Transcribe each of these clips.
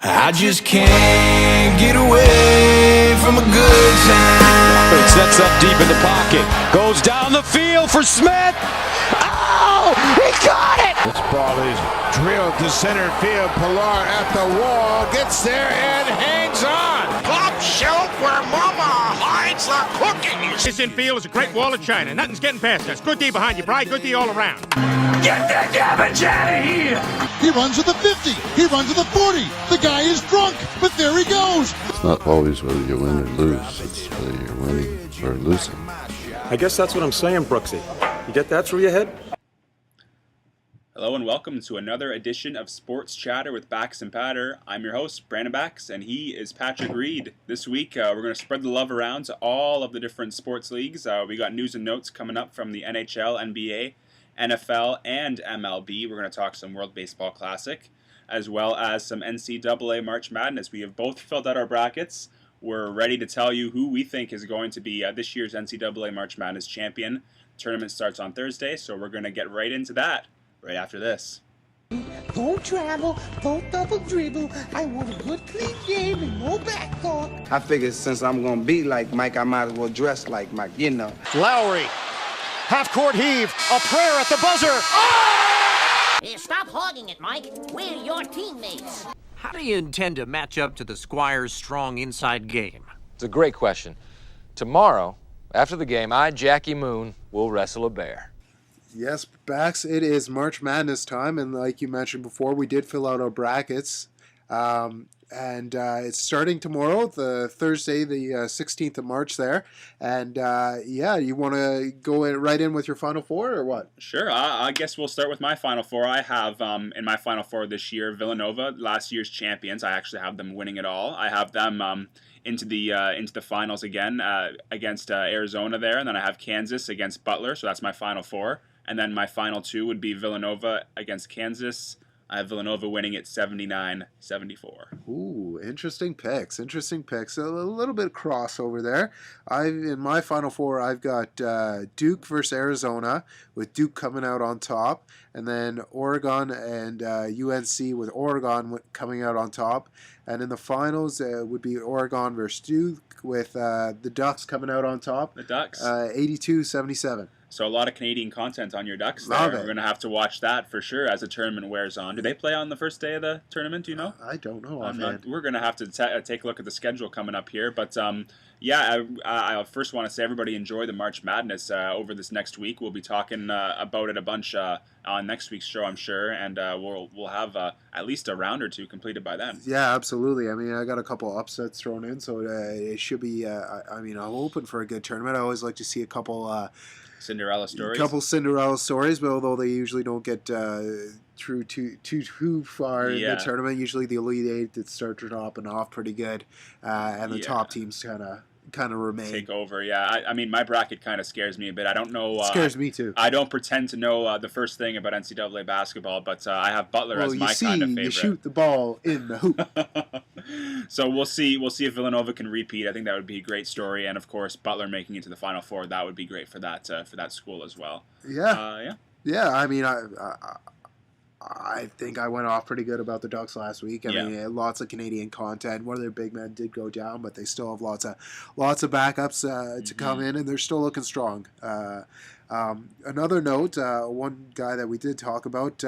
I just can't get away from a good time. It sets up deep in the pocket. Goes down the field for Smith. Oh, he got it! This ball is drilled to center field. Pilar at the wall. Gets there and hangs on. Top shelf where mama hides the cookies. This infield is a great wall of China. Nothing's getting past us. Good D behind you, Bry. Good D all around. Get the garbage out of here. He runs to the 50. He runs to the 40. The guy is drunk, but there he goes. It's not always whether you win or lose. It's whether you're winning or losing. I guess that's what I'm saying, Brooksy. You get that through your head? Hello and welcome to another edition of Sports Chatter with Bax and Patter. I'm your host, Brandon Bax, and he is Patrick Reed. This week, we're going to spread the love around to all of the different sports leagues. We got news and notes coming up from the NHL, NBA, NFL, and MLB. We're going to talk some World Baseball Classic, as well as some NCAA March Madness. We have both filled out our brackets. We're ready to tell you who we think is going to be this year's NCAA March Madness champion. The tournament starts on Thursday, so we're going to get right into that right after this. Don't travel, don't double dribble. I want a good clean game and no back talk. I figured since I'm going to be like Mike, I might as well dress like Mike, you know. Lowry, half-court heave, a prayer at the buzzer. Hey, stop hogging it, Mike. We're your teammates. How do you intend to match up to the Squire's strong inside game? It's a great question. Tomorrow, after the game, Jackie Moon, will wrestle a bear. Yes, Bax, it is March Madness time, and like you mentioned before, we did fill out our brackets, and it's starting tomorrow, the Thursday, the 16th of March there, and you want to go right in with your Final Four, or what? Sure, I guess we'll start with my Final Four. I have, in my Final Four this year, Villanova, last year's champions. I actually have them winning it all. I have them into the finals again against Arizona there, and then I have Kansas against Butler, so that's my Final Four. And then my final two would be Villanova against Kansas. I have Villanova winning at 79-74. Ooh, interesting picks. A little bit of crossover there. In my Final Four, I've got Duke versus Arizona, with Duke coming out on top. And then Oregon and UNC, with Oregon coming out on top. And in the finals, would be Oregon versus Duke, with the Ducks coming out on top. The Ducks. 82-77. So a lot of Canadian content on your Ducks there. Love it. We're going to have to watch that for sure as the tournament wears on. Do they play on the first day of the tournament, do you know? I don't know. We're going to have to take a look at the schedule coming up here. But I first want to say everybody enjoy the March Madness over this next week. We'll be talking about it a bunch on next week's show, I'm sure. And we'll have at least a round or two completed by then. Yeah, absolutely. I mean, I got a couple upsets thrown in, so it should be, I'm hoping for a good tournament. I always like to see a couple... Cinderella stories. A couple Cinderella stories, but although they usually don't get through too far in the tournament, usually the Elite Eight that start dropping off pretty good, and the top teams kind of remain. Take over, yeah. I mean, my bracket kind of scares me a bit. I don't know. Scares me too. I don't pretend to know the first thing about NCAA basketball, but I have Butler as my kind of favorite. You shoot the ball in the hoop. So we'll see if Villanova can repeat. I think that would be a great story, and of course Butler making it to the Final Four, that would be great for that school as well. Yeah. I mean, I think I went off pretty good about the Ducks last week. I mean, lots of Canadian content. One of their big men did go down, but they still have lots of backups to come in, and they're still looking strong. Another note, one guy that we did talk about,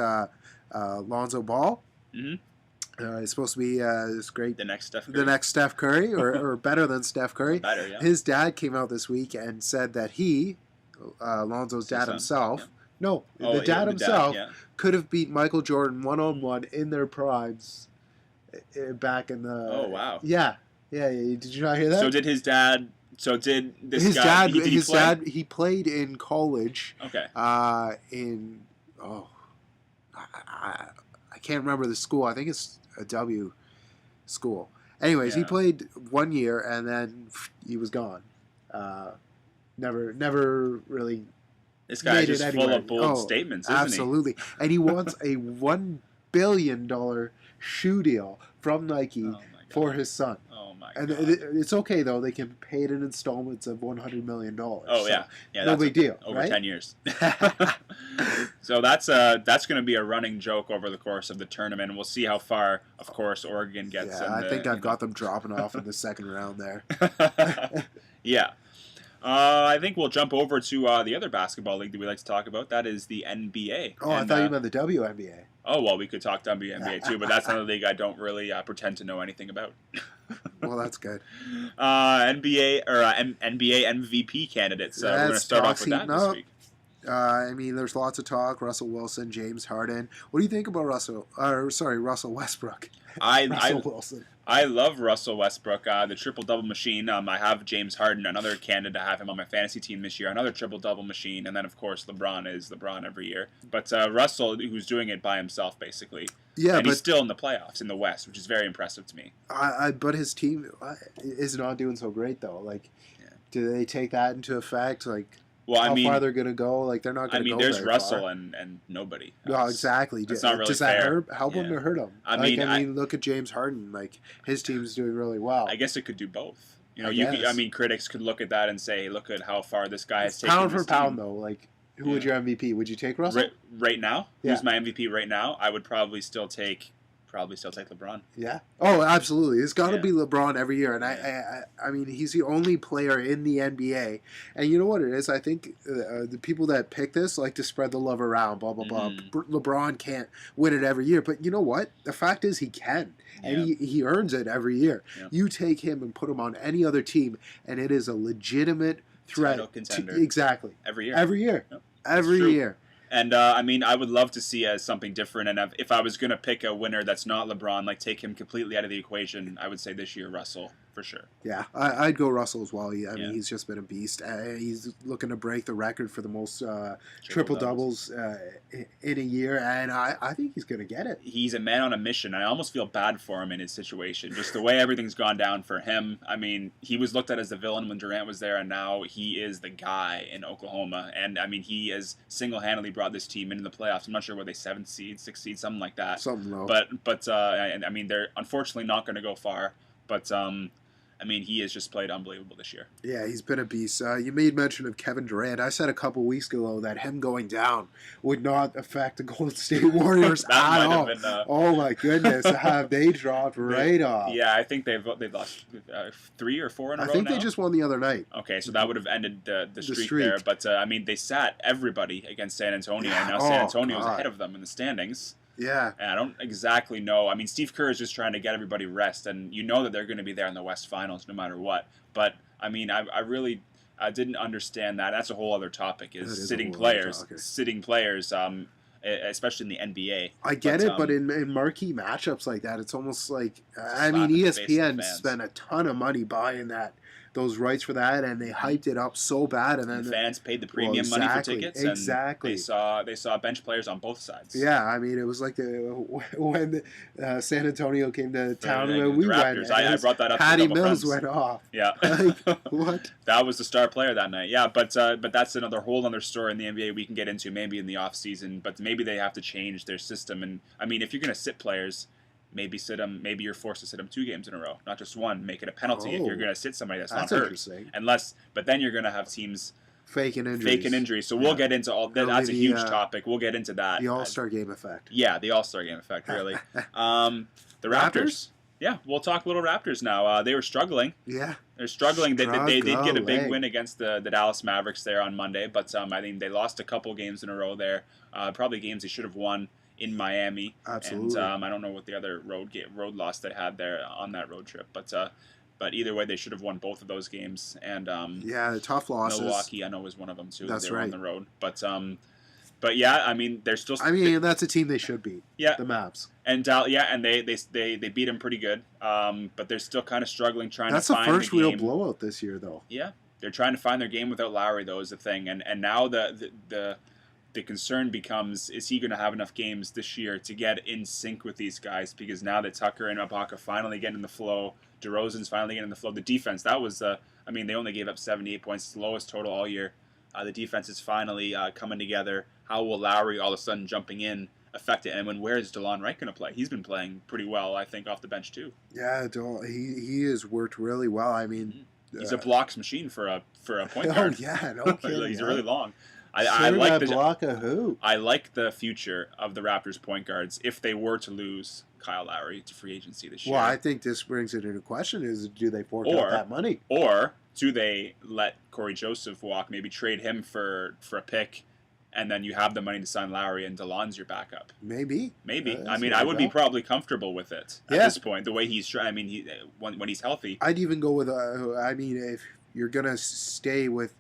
Lonzo Ball. Mm-hmm. He's supposed to be this great. The next Steph Curry, or better than Steph Curry. Better, yeah. His dad came out this week and said that he, Lonzo's dad himself. Yeah. No, the dad himself could have beat Michael Jordan one-on-one in their primes back in the... Oh, wow. Yeah. Did you not hear that? So did his dad... So did this his guy... His dad, he played in college. Okay. I can't remember the school. I think it's a W school. Anyways, he played 1 year, and then he was gone. Never really... This guy is just full of bold statements, isn't absolutely. he? And he wants a $1 billion shoe deal from Nike for his son. Oh, my God. God. And it's okay, though. They can pay it in installments of $100 million. Oh, yeah. No big deal, over right? 10 years. So that's going to be a running joke over the course of the tournament. We'll see how far, of course, Oregon gets. Yeah, I think I've got them dropping off in the second round there. Yeah. I think we'll jump over to the other basketball league that we like to talk about. That is the NBA. Oh, I thought you meant the WNBA. Oh, well, we could talk WNBA too, but that's another league I don't really pretend to know anything about. Well, that's good. NBA MVP candidates. We're going to start off with that this week. I mean, there's lots of talk. Russell Wilson, James Harden. What do you think about Russell Westbrook? Russell Wilson. I love Russell Westbrook, the triple-double machine. I have James Harden, another candidate to have him on my fantasy team this year, another triple-double machine. And then, of course, LeBron is LeBron every year. But Russell, who's doing it by himself, basically. Yeah, and he's still in the playoffs in the West, which is very impressive to me. But his team is not doing so great, though. Like, do they take that into effect? Like, how far they're going to go? Like, they're not going to go there's very Russell far. and nobody. Well, exactly. It's not really Does fair. that help him or hurt him? I mean, look at James Harden. Like, his team's doing really well. I guess it could do both. Critics could look at that and say, look at how far this guy has taken pound his for pound, team. though. Like, who would your MVP? Would you take Russell? Right now? Yeah. Who's my MVP right now? I would probably still take LeBron. Yeah. Oh, absolutely. It's got to be LeBron every year, and I mean, he's the only player in the NBA. And you know what it is? I think the people that pick this like to spread the love around. Blah blah blah. LeBron can't win it every year, but you know what? The fact is, he can, and he earns it every year. Yeah. You take him and put him on any other team, and it is a legitimate threat. Title contender. Exactly. Every year. Every year. Yep. Every year. And, I mean, I would love to see something different. And if I was going to pick a winner that's not LeBron, like take him completely out of the equation, I would say this year Russell, for sure. Yeah, I'd go Russell as well. I mean, he's just been a beast. He's looking to break the record for the most triple-doubles in a year, and I think he's going to get it. He's a man on a mission. I almost feel bad for him in his situation. Just the way everything's gone down for him. I mean, he was looked at as the villain when Durant was there, and now he is the guy in Oklahoma. And, I mean, he has single-handedly brought this team into the playoffs. I'm not sure what they 7th seed, 6th seed, something like that. Something low. But I mean, they're unfortunately not going to go far. But I mean, he has just played unbelievable this year. Yeah, he's been a beast. You made mention of Kevin Durant. I said a couple weeks ago that him going down would not affect the Golden State Warriors at all. Oh my goodness, have they dropped right off? Yeah, I think they've lost 3 or 4 in a row now. I think they just won the other night. Okay, so that would have ended the streak there. But I mean, they sat everybody against San Antonio, and now San Antonio's ahead of them in the standings. Yeah. And I don't exactly know. I mean, Steve Kerr is just trying to get everybody rest, and you know that they're going to be there in the West Finals no matter what. But, I mean, I really didn't understand that. That's a whole other topic, is sitting players, especially in the NBA. I get it, but in marquee matchups like that, it's almost like, I mean, ESPN spent a ton of money buying those rights for that, and they hyped it up so bad, and then the fans paid the premium money for tickets. Exactly. And they saw bench players on both sides. Yeah, I mean, it was like when San Antonio came to town when we Raptors. went. I brought that up. Patty Mills went off. Yeah. Like, what? That was the star player that night. Yeah, but that's another whole other story in the NBA we can get into maybe in the off season. But maybe they have to change their system. And I mean, if you're going to sit players, maybe sit them. Maybe you're forced to sit them 2 games in a row, not just one. Make it a penalty if you're going to sit somebody that's not hurt. Interesting. But then you're going to have teams faking injuries. So we'll get into all that. That's a huge topic. We'll get into that. The All-Star Game effect. Yeah, the All-Star Game effect. Really. The Raptors. Yeah, we'll talk little Raptors now. They were struggling. Yeah. They're struggling. They did get a big win against the Dallas Mavericks there on Monday, but I think they lost a couple games in a row there. Probably games they should have won in Miami. Absolutely. And I don't know what the other road loss they had there on that road trip, but either way, they should have won both of those games. And yeah, tough losses. Milwaukee, I know, was one of them too. That's they were right. on the road, but yeah, I mean, they're still. I mean, that's a team they should beat. Yeah, the Mavs. And and they beat them pretty good. But they're still kind of struggling trying to find the game. That's the first real blowout this year, though. Yeah, they're trying to find their game without Lowry, though, is the thing. And now the concern becomes, is he going to have enough games this year to get in sync with these guys? Because now that Tucker and Ibaka finally get in the flow, DeRozan's finally getting in the flow. The defense, that was I mean, they only gave up 78 points, the lowest total all year. The defense is finally coming together. How will Lowry all of a sudden jumping in affect it? And where is DeLon Wright going to play? He's been playing pretty well, I think, off the bench too. Yeah, he has worked really well. I mean, he's a blocks machine for a point guard. Oh yeah, no kidding. He's really long. I like the block of who? I like the future of the Raptors point guards if they were to lose Kyle Lowry to free agency this year. Well, I think this brings it into question: is do they fork out that money, or do they let Corey Joseph walk? Maybe trade him for a pick, and then you have the money to sign Lowry and DeLon's your backup. Maybe. I mean, I would be probably comfortable with it at this point. The way he's trying. I mean, when he's healthy, I'd even go with. I mean, if you're gonna stay with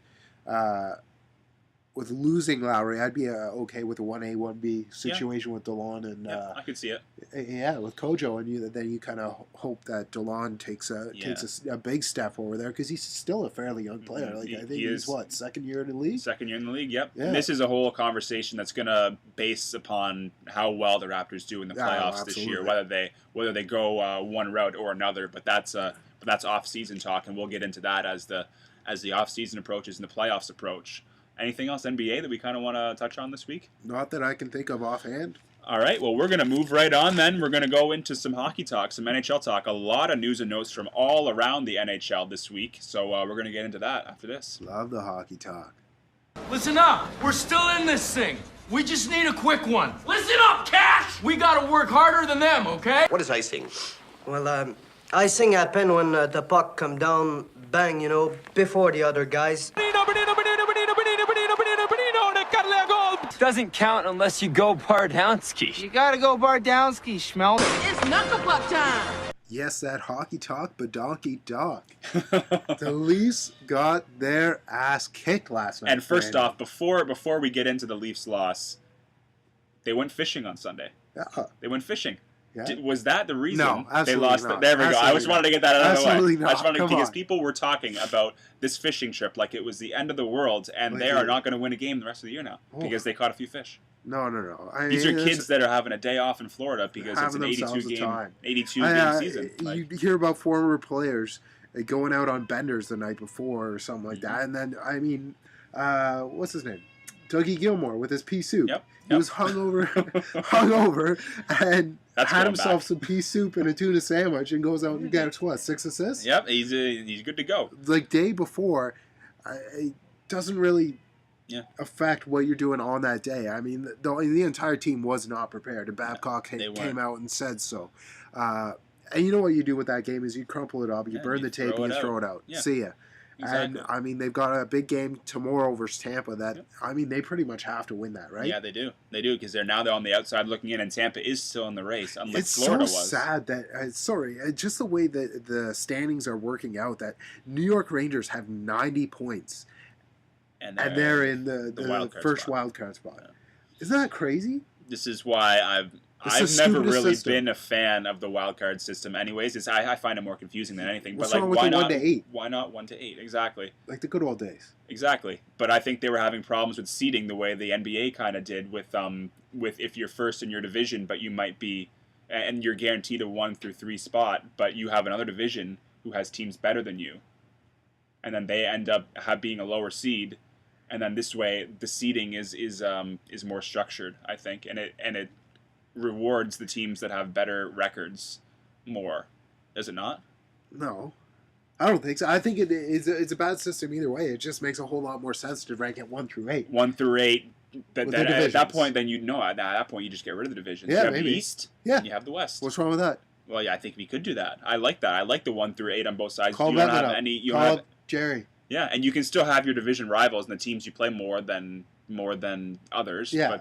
losing Lowry, I'd be okay with a 1A, 1B situation with DeLon and I could see it. Yeah, with Kojo, and then you kind of hope that DeLon takes a big step over there because he's still a fairly young player. Like I think he's second year in the league. Second year in the league, yep. Yeah. And this is a whole conversation that's going to base upon how well the Raptors do in the playoffs this year, whether they go one route or another. But that's off-season talk, and we'll get into that as the off-season approaches and the playoffs approach. Anything else NBA that we kind of want to touch on this week? Not that I can think of offhand. All right, well, we're going to move right on then. We're going to go into some hockey talk, some NHL talk. A lot of news and notes from all around the NHL this week, so we're going to get into that after this. Love the hockey talk. Listen up, we're still in this thing. We just need a quick one. Listen up, Cash! We got to work harder than them, okay? What is icing? Well, icing happened when the puck come down, bang, before the other guys. Doesn't count unless you go Bardowski. You gotta go Bardowski, Schmel. It's knuckle puck time. Yes, that hockey talk, but donkey talk. The Leafs got their ass kicked last night. And first off, before we get into the Leafs' loss, they went fishing on Sunday. Yeah. They went fishing. Yeah. Was that the reason they lost? Not. There we go. I just wanted to get that out of the way. Not. I just wanted because people were talking about this fishing trip like it was the end of the world, and they are not going to win a game the rest of the year now because they caught a few fish. No. These are kids that are having a day off in Florida because it's an 82 game season. You hear about former players going out on benders the night before or something like that, and then what's his name? Dougie Gilmore with his pea soup. Yep. He was hungover, and had himself some pea soup and a tuna sandwich, and goes out and gets 6 assists. Yep, he's good to go. Like day before, it doesn't really affect what you're doing on that day. I mean, the entire team was not prepared, and Babcock came out and said so. And you know what you do with that game is you crumple it up, you burn the tape, and you throw it out. Yeah. See ya. Exactly. And, I mean, they've got a big game tomorrow versus Tampa that, I mean, they pretty much have to win that, right? Yeah, they do. They do because they're on the outside looking in, and Tampa is still in the race, unlike Florida was. It's so sad that, just the way that the standings are working out, that New York Rangers have 90 points, and they're in the first wild card spot. Yeah. Isn't that crazy? This is why I've never really been a fan of the wild card system. Anyways, I find it more confusing than anything. What's wrong with the 1 to 8? Why not 1 to 8? Exactly. Like the good old days. Exactly. But I think they were having problems with seeding the way the NBA kind of did with if you're first in your division, but you might be, and you're guaranteed a 1 through 3 spot, but you have another division who has teams better than you, and then they end up being a lower seed, and then this way the seeding is more structured, I think, and it rewards the teams that have better records more. Does it not? No, I don't think so. I think it's a bad system either way. It just makes a whole lot more sense to rank it 1 through 8. 1 through 8. At that point, then at that point you just get rid of the divisions. Yeah, you have maybe. the East. Yeah. And you have the West. What's wrong with that? Well, yeah, I think we could do that. I like that. I like the 1 through 8 on both sides. Call Jerry. Yeah, and you can still have your division rivals and the teams you play more than others. Yeah.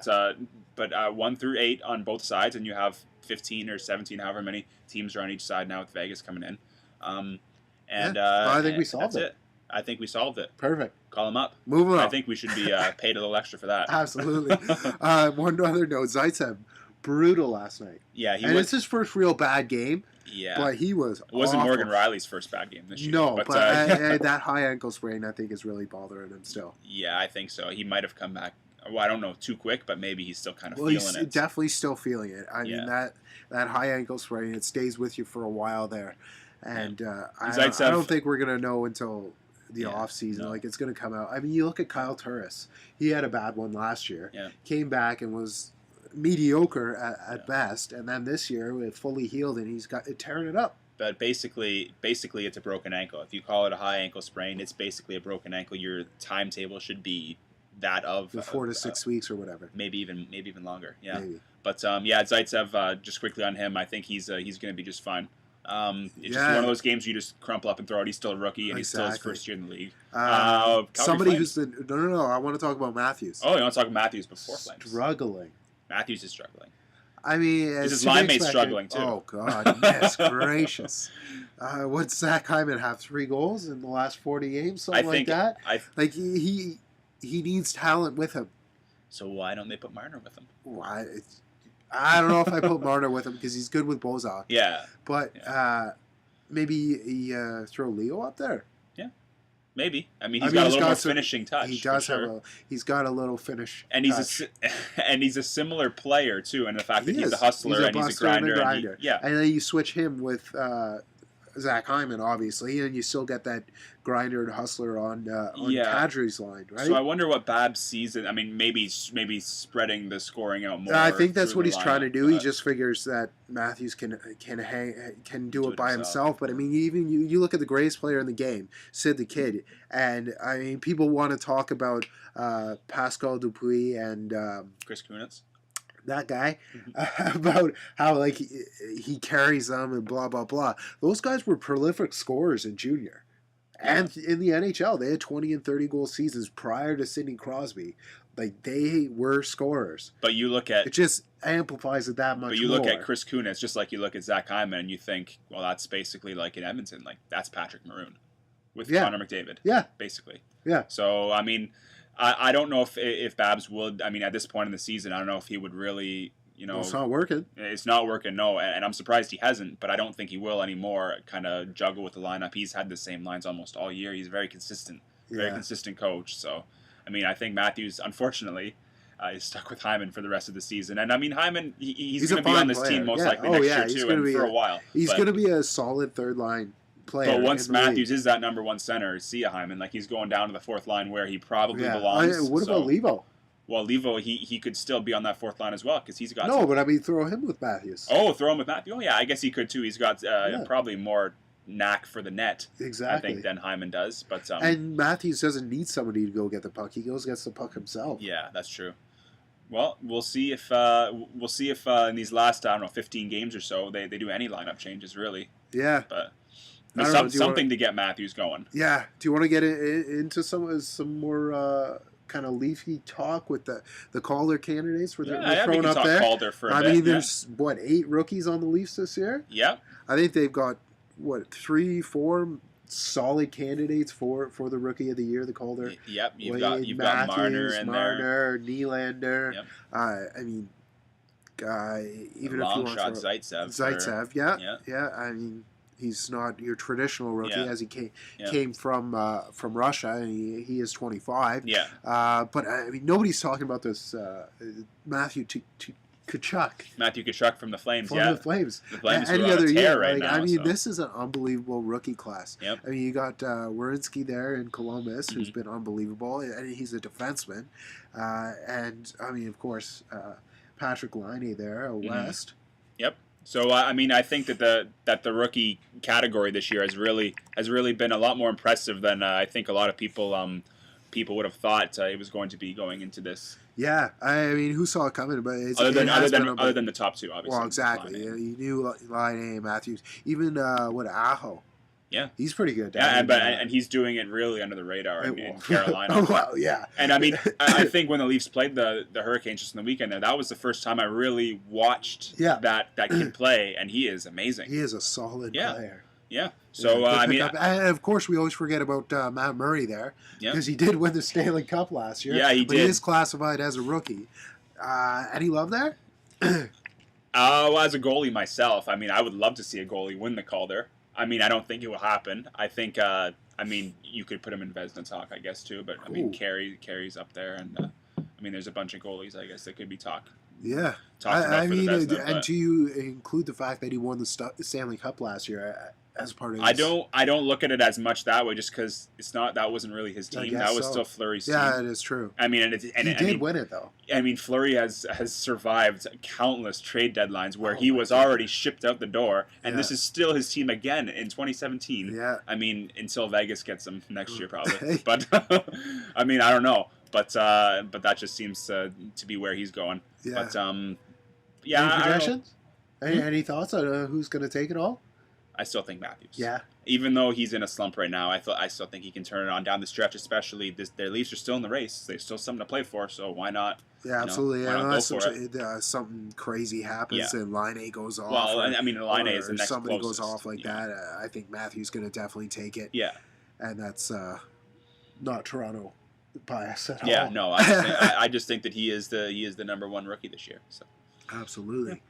But 1 through 8 on both sides, and you have 15 or 17, however many teams are on each side now with Vegas coming in. I think we solved it. I think we solved it. Perfect. Call them up. Moving on. I think we should be paid a little extra for that. Absolutely. One other note, Zaitsev, brutal last night. Yeah, it's his first real bad game. Yeah. But he was It wasn't awful. Morgan Riley's first bad game this year. No, but that high ankle sprain, I think, is really bothering him still. Yeah, I think so. He might have come back. Well, I don't know, too quick, but maybe he's still kind of feeling it. He's definitely still feeling it. I mean, that high ankle sprain, it stays with you for a while there. And I don't think we're going to know until the off season. Like, it's going to come out. I mean, you look at Kyle Turris. He had a bad one last year. Yeah. Came back and was mediocre at best. And then this year, fully healed, and he's tearing it up. But basically, it's a broken ankle. If you call it a high ankle sprain, it's basically a broken ankle. Your timetable should be that of the 4 to 6 weeks or whatever. Maybe even longer. Yeah. Maybe. But Zaitsev, just quickly on him, I think he's going to be just fine. It's just one of those games you just crumple up and throw it. He's still a rookie, and he's still his first year in the league. Somebody who's no. I want to talk about Matthews. Oh, you want to talk about Matthews before Flames? Struggling. Matthews is struggling. I mean, his line mate's struggling too. Oh God, goodness gracious! What's Zach Hyman have 3 goals in the last 40 games, something like that? Like he needs talent with him. So why don't they put Marner with him? Why? I don't know if I put Marner with him because he's good with Bozak. Yeah. But maybe you throw Leo up there. Yeah. Maybe. I mean, he's got a little more finishing touch. He does have he's got a little finish. And he's a similar player too, in the fact that he's a hustler and he's a grinder. And then you switch him with Zach Hyman, obviously, and you still get that grinder and hustler on Kadri's line, right? So I wonder what Babs sees. I mean, maybe spreading the scoring out more. I think that's what he's trying to do. He just figures that Matthews can do it by himself. But I mean, even you look at the greatest player in the game, Sid the Kid, and I mean, people want to talk about Pascal Dupuis and Chris Kunitz. That guy about how like he carries them and blah blah blah. Those guys were prolific scorers in junior, and in the NHL they had 20 and 30 goal seasons prior to Sidney Crosby. Like they were scorers. But you look at it, just amplifies it that much. But you look at Chris Kunitz, just like you look at Zach Hyman, and you think, well, that's basically like in Edmonton, like that's Patrick Maroon with Connor McDavid. Yeah, basically. Yeah. So I mean. I don't know if Babs would. I mean, at this point in the season, I don't know if he would really, it's not working. It's not working, no. And I'm surprised he hasn't, but I don't think he will anymore, kind of juggle with the lineup. He's had the same lines almost all year. He's very consistent coach. So, I mean, I think Matthews, unfortunately, is stuck with Hyman for the rest of the season. And, I mean, Hyman, he's going to be on this team most likely next year, too, and for a while. He's going to be a solid third line player. But once Matthews is that number one center, see Hyman, like he's going down to the fourth line where he probably belongs. What about Levo? Well, Levo, he could still be on that fourth line as well because he's got. No, but I mean, throw him with Matthews. Oh, throw him with Matthews. Oh, yeah, I guess he could too. He's got probably more knack for the net, exactly, I think, than Hyman does. But and Matthews doesn't need somebody to go get the puck. He gets the puck himself. Yeah, that's true. Well, we'll see if in these last 15 games or so they do any lineup changes really. Yeah, but. Something to get Matthews going. Yeah. Do you want to get into some more kind of leafy talk with the Calder candidates? They're thrown up there. Calder for a bit, mean, there's 8 rookies on the Leafs this year. Yeah. I think they've got 3, 4 solid candidates for the Rookie of the Year. The Calder. Yep. You've got Marner in there. Nylander. Yep. I mean, even long if you shot want Zaitsev. Yeah. I mean. He's not your traditional rookie, as he came from Russia, and he is 25. Yeah. But I mean, nobody's talking about this Matthew Tkachuk. Matthew Tkachuk from the Flames. The Flames. The Flames any are on other a tear year, right now. I mean, this is an unbelievable rookie class. Yep. I mean, you got Werenski there in Columbus, who's been unbelievable, and he's a defenseman. And I mean, of course, Patrick Laine there out west. Yep. So I mean, I think that the rookie category this year has really been a lot more impressive than I think a lot of people would have thought it was going to be going into this. Yeah, I mean, who saw it coming? But other than the top two, obviously. Well, exactly. You knew Laine, Matthews, even Aho. Yeah, he's pretty good. And he's doing it really under the radar in Carolina. Well, yeah. And I mean, I think when the Leafs played the Hurricanes just in the weekend, that was the first time I really watched that kid play, and he is amazing. He is a solid player. Yeah. So I mean, and of course, we always forget about Matt Murray there because he did win the Stanley Cup last year. Yeah, he did. He is classified as a rookie. Any love there? Well, as a goalie myself, I mean, I would love to see a goalie win the Calder. I mean, I don't think it will happen. I think, I mean, you could put him in Vezina talk, I guess, too. But, I mean, Carey's up there. And, I mean, there's a bunch of goalies, I guess, that could be talked. Yeah. I mean, and do you include the fact that he won the Stanley Cup last year as part of his... I don't look at it as much that way just because that wasn't really his team. That was still Fleury's team. Yeah, it is true. I mean, he did win it, though. I mean, Fleury has survived countless trade deadlines where he was already shipped out the door, and this is still his team again in 2017. Yeah. I mean, until Vegas gets him next year, probably. But, I mean, I don't know. but that just seems to be where he's going. Yeah. But Any predictions? Any thoughts on who's going to take it all? I still think Matthews. Yeah. Even though he's in a slump right now, I still think he can turn it on down the stretch. Especially their Leafs are still in the race. There's still something to play for. So why not? Yeah, absolutely. Why not go for it? Something crazy happens and Line A goes off. Well, I mean, Line A is the next somebody closest. goes off like that. I think Matthews going to definitely take it. Yeah. And that's not Toronto bias at all. Yeah, no, I just think that he is the number one rookie this year. So. Absolutely.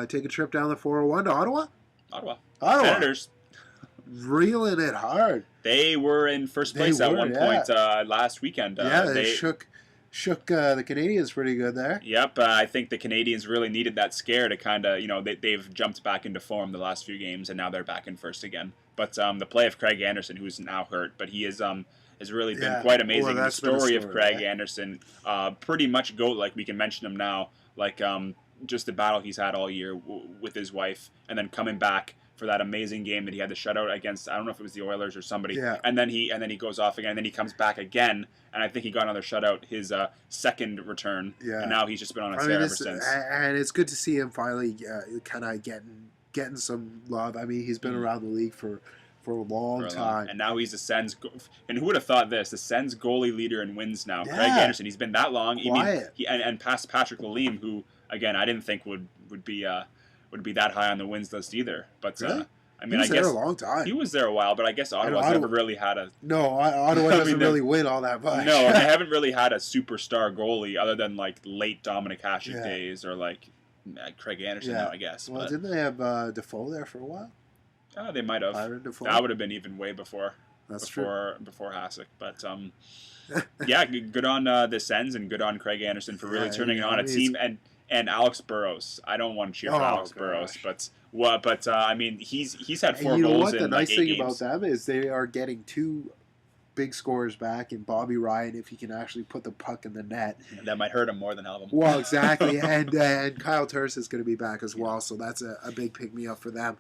Take a trip down the 401 to Ottawa. Ottawa. Senators. Reeling it hard. They were in first place at one point last weekend. They shook the Canadians pretty good there. Yep, I think the Canadians really needed that scare to kind of, they've jumped back into form the last few games, and now they're back in first again. But the play of Craig Anderson, who's now hurt, but he is has really been quite amazing. The story of Craig Anderson, pretty much GOAT, like we can mention him now, like just the battle he's had all year with his wife, and then coming back for that amazing game that he had the shutout against, I don't know if it was the Oilers or somebody, and then he goes off again, and then he comes back again, and I think he got another shutout his second return, and now he's just been on a tear ever since. And it's good to see him finally kind of getting some love. I mean, he's been around the league for a long time. And now he's the Sens, and who would have thought this? The Sens goalie leader in wins now. Craig Anderson, he's been that long. And past Patrick Lalime, who, again, I didn't think would be that high on the wins list either. But really? I mean, he was there a long time. He was there a while, but I guess Ottawa's never really had a... No, Ottawa doesn't really win all that much. No, they haven't really had a superstar goalie other than like late Dominic Hasek days or like Craig Anderson now, I guess. Well, but didn't they have Defoe there for a while? They might have. That would have been even way before. Before Hasek. But yeah, good on the Sens and good on Craig Anderson for really turning it on a team and Alex Burrows. I don't want to cheer for Alex Burrows, but I mean he's had 4 goals in the nice like 8 thing games. about them is they are getting 2 big scorers back in Bobby Ryan if he can actually put the puck in the net. That might hurt him more than help him. Well, exactly, and Kyle Turris is going to be back as well, so that's a big pick me up for them.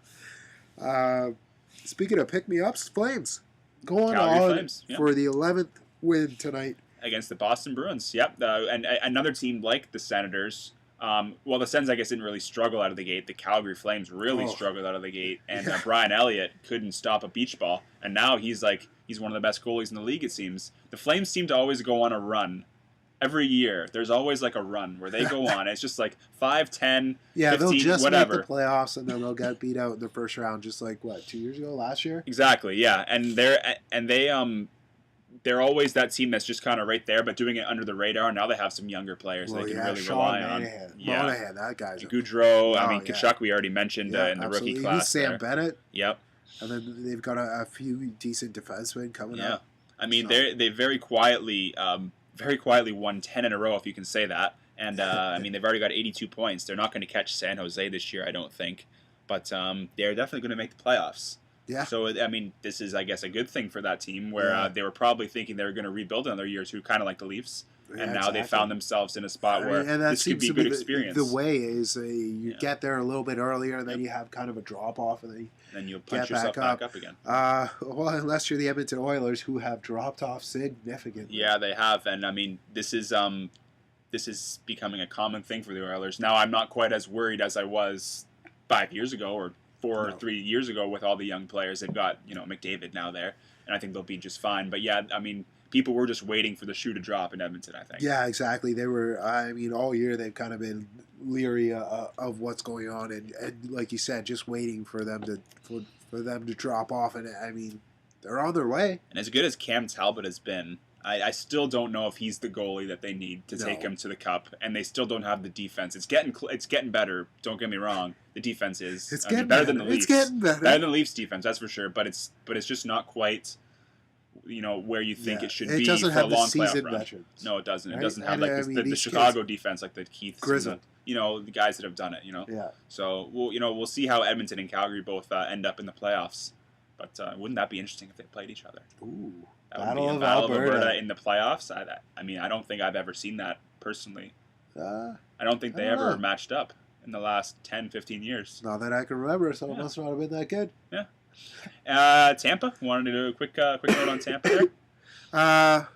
Speaking of pick me ups, Flames going on for the 11th win tonight against the Boston Bruins. Yep, and another team like the Senators. Well, the Sens, I guess, didn't really struggle out of the gate. The Calgary Flames really struggled out of the gate, and Brian Elliott couldn't stop a beach ball. And now he's one of the best goalies in the league, it seems. The Flames seem to always go on a run. Every year, there's always like a run where they go on. It's just like 5, 10, 15, they'll just whatever. Make the playoffs, and then they'll get beat out in the first round, just like, 2 years ago, last year? Exactly, yeah. And they're always that team that's just kind of right there, but doing it under the radar. Now they have some younger players they can really rely on. Monahan, that guy's Goudreau. Kachuk, we already mentioned in the rookie class. Sam Bennett. Yep. And then they've got a few decent defensemen coming up. I mean, they very quietly won 10 in a row, if you can say that. And I mean, they've already got 82 points. They're not going to catch San Jose this year, I don't think. But they're definitely going to make the playoffs. Yeah. So, I mean, this is, I guess, a good thing for that team where they were probably thinking they were going to rebuild another year or two, kind of like the Leafs. And now they found themselves in a spot where this could be a good experience. The way is you get there a little bit earlier, and then you have kind of a drop-off, and then you'll punch yourself back up again. Well, unless you're the Edmonton Oilers, who have dropped off significantly. Yeah, they have. And, I mean, this is becoming a common thing for the Oilers. Now, I'm not quite as worried as I was 5 years ago or 4 or 3 years ago with all the young players. They've got, McDavid now there, and I think they'll be just fine. But, yeah, I mean, people were just waiting for the shoe to drop in Edmonton, I think. Yeah, exactly. They were, all year they've kind of been leery of what's going on, and like you said, just waiting for them to drop off. And, I mean, they're on their way. And as good as Cam Talbot has been, I still don't know if he's the goalie that they need to take him to the cup, and they still don't have the defense. It's getting better. Don't get me wrong. The defense is getting better than the Leafs. It's getting better. Better than the Leafs defense, that's for sure. But it's just not quite, where you think it should be for a long playoff run. Veterans. No, it doesn't. It Right? doesn't have the Chicago defense like the Keiths, Grizzled. the guys that have done it. Yeah. So we'll see how Edmonton and Calgary both end up in the playoffs. But wouldn't that be interesting if they played each other? Ooh. Battle of Alberta in the playoffs. I mean, I don't think I've ever seen that personally. I don't think they ever matched up in the last 10, 15 years. Not that I can remember, so it must not have been that good. Yeah. Tampa. Wanted to do a quick note on Tampa there.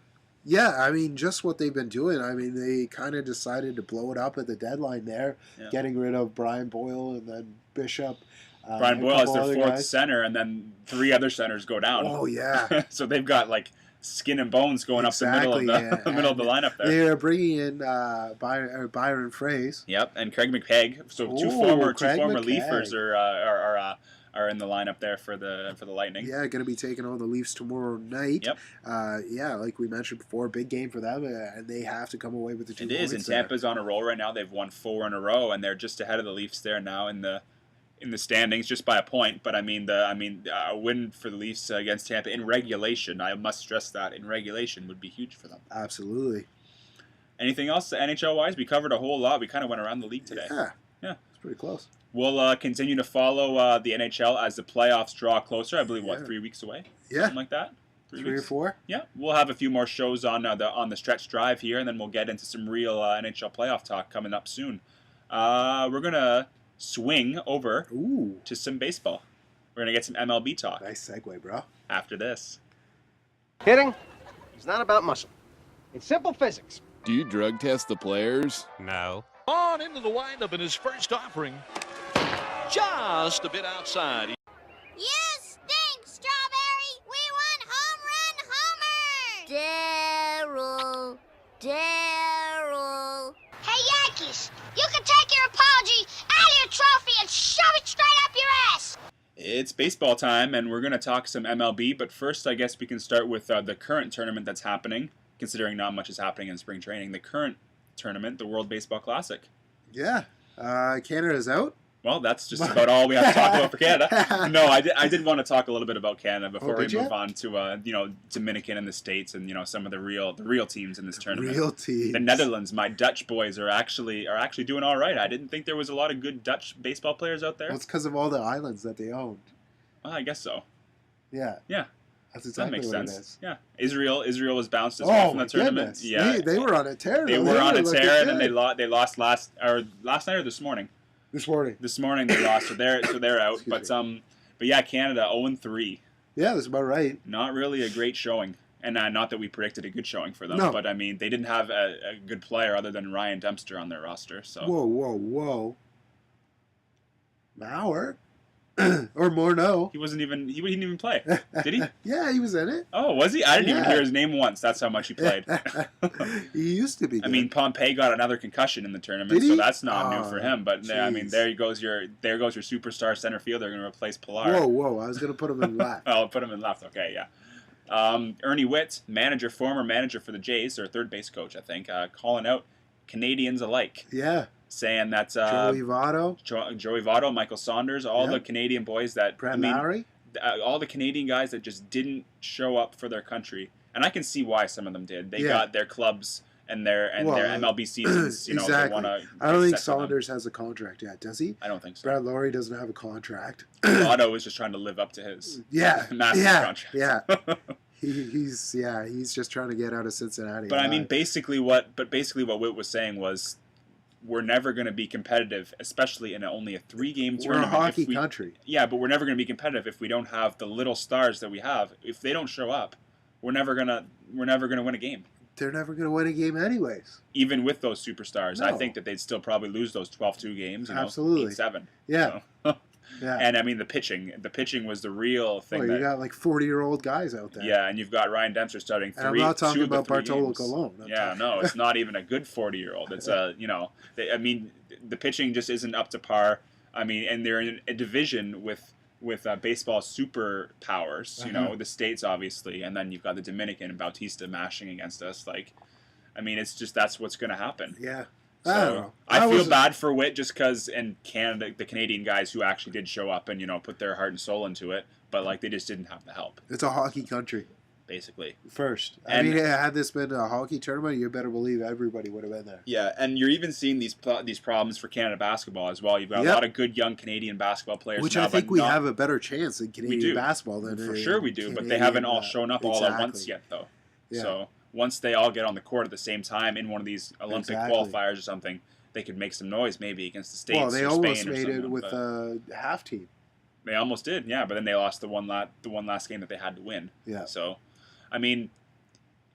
Yeah, I mean, just what they've been doing. I mean, they kind of decided to blow it up at the deadline there, getting rid of Brian Boyle and then Bishop. Brian Boyle is their fourth center, and then 3 other centers go down. Oh, yeah. So they've got, like, skin and bones going up the middle of the middle of the lineup there. They're bringing in Byron Fraze. Yep, and Craig McPegg. So two former Leafers are in the lineup there for the Lightning. Yeah, going to be taking on the Leafs tomorrow night. Yep. Yeah, like we mentioned before, big game for them, and they have to come away with the 2 points. It is, and Tampa's on a roll right now. They've won 4 in a row, and they're just ahead of the Leafs there now in the standings, just by a point. But a win for the Leafs against Tampa in regulation, I must stress that, in regulation would be huge for them. Absolutely. Anything else NHL-wise? We covered a whole lot. We kind of went around the league today. Yeah. It's pretty close. We'll continue to follow the NHL as the playoffs draw closer. I believe, 3 weeks away? Yeah. Something like that? 3 or 4? Yeah. We'll have a few more shows on the stretch drive here, and then we'll get into some real NHL playoff talk coming up soon. We're going to swing over to some baseball. We're going to get some MLB talk. Nice segue, bro. After this. Hitting is not about muscle. It's simple physics. Do you drug test the players? No. On into the windup in his first offering. Just a bit outside. You stink, Strawberry! We want home run homers! Daryl. Hey, Yankees! You can take your apology out of your trophy and shove it straight up your ass! It's baseball time, and we're going to talk some MLB, but first I guess we can start with the current tournament that's happening, considering not much is happening in spring training. The current tournament, the World Baseball Classic. Yeah. Canada's out? Well, that's just about all we have to talk about for Canada. No, I did want to talk a little bit about Canada before we move on to Dominican and the States and some of the real teams in this tournament. Real teams. The Netherlands, my Dutch boys are actually doing all right. I didn't think there was a lot of good Dutch baseball players out there. Well, it's because of all the islands that they owned. Well, I guess so. Yeah. Yeah. That's exactly that makes what sense. it is. Yeah, Israel was bounced as well from the tournament. Goodness. Yeah, they were on a tear. They were on a tear, and then they lost last night or this morning. This morning they lost, so they're out. But yeah, Canada 0-3. Yeah, that's about right. Not really a great showing, and not that we predicted a good showing for them. No. But I mean, they didn't have a good player other than Ryan Dempster on their roster. So whoa. Mauer. Or Morneau. He didn't even play, did he? Yeah, he was in it. Oh, was he? I didn't even hear his name once. That's how much he played. He used to be good. I mean, Pompey got another concussion in the tournament, Did he? so that's not new for him. But I mean, jeez. there goes your superstar center fielder. Going to replace Pilar. Whoa! I was going to put him in left. I'll put him in left. Okay, yeah. Ernie Witt, former manager for the Jays, their third base coach, I think, calling out Canadians alike. Yeah. Saying that Joey Votto, Michael Saunders, all the Canadian boys that Brett Lowry, all the Canadian guys that just didn't show up for their country, and I can see why some of them did. They got their clubs and their MLB seasons. Exactly. I don't think Saunders has a contract yet, does he? I don't think so. Brett Lowry doesn't have a contract. Votto is just trying to live up to his massive contract. Yeah. He's just trying to get out of Cincinnati. But I mean, basically what Witt was saying was, we're never going to be competitive, especially in only a 3-game tournament. We're a hockey country. Yeah, but we're never going to be competitive if we don't have the little stars that we have. If they don't show up, we're never gonna win a game. They're never going to win a game anyways. Even with those superstars, No. I think that they'd still probably lose those 12-2 games. Absolutely. 8-7. Yeah. So. Yeah. And I mean, the pitching was the real thing. You got like 40-year-old guys out there. Yeah, and you've got Ryan Dempster starting and I'm not talking about Bartolo games. Colon. No, it's not even a good 40-year-old. It's the pitching just isn't up to par. I mean, and they're in a division with baseball superpowers. The States obviously, and then you've got the Dominican and Bautista mashing against us. Like, I mean, it's just that's what's going to happen. Yeah. So I feel bad for Witt just because in Canada, the Canadian guys who actually did show up and put their heart and soul into it, but like they just didn't have the help. It's a hockey country, basically. First, I mean, had this been a hockey tournament, you better believe everybody would have been there. Yeah, and you're even seeing these problems for Canada basketball as well. You've got a lot of good young Canadian basketball players, which I think we have a better chance in Canadian basketball than for sure we do, but they haven't all shown up all at once yet, though. Yeah. So once they all get on the court at the same time in one of these Olympic qualifiers or something, they could make some noise maybe against the States. Well, they or almost Spain made it with a half team. They almost did, yeah, but then they lost the one last game that they had to win. Yeah. So, I mean,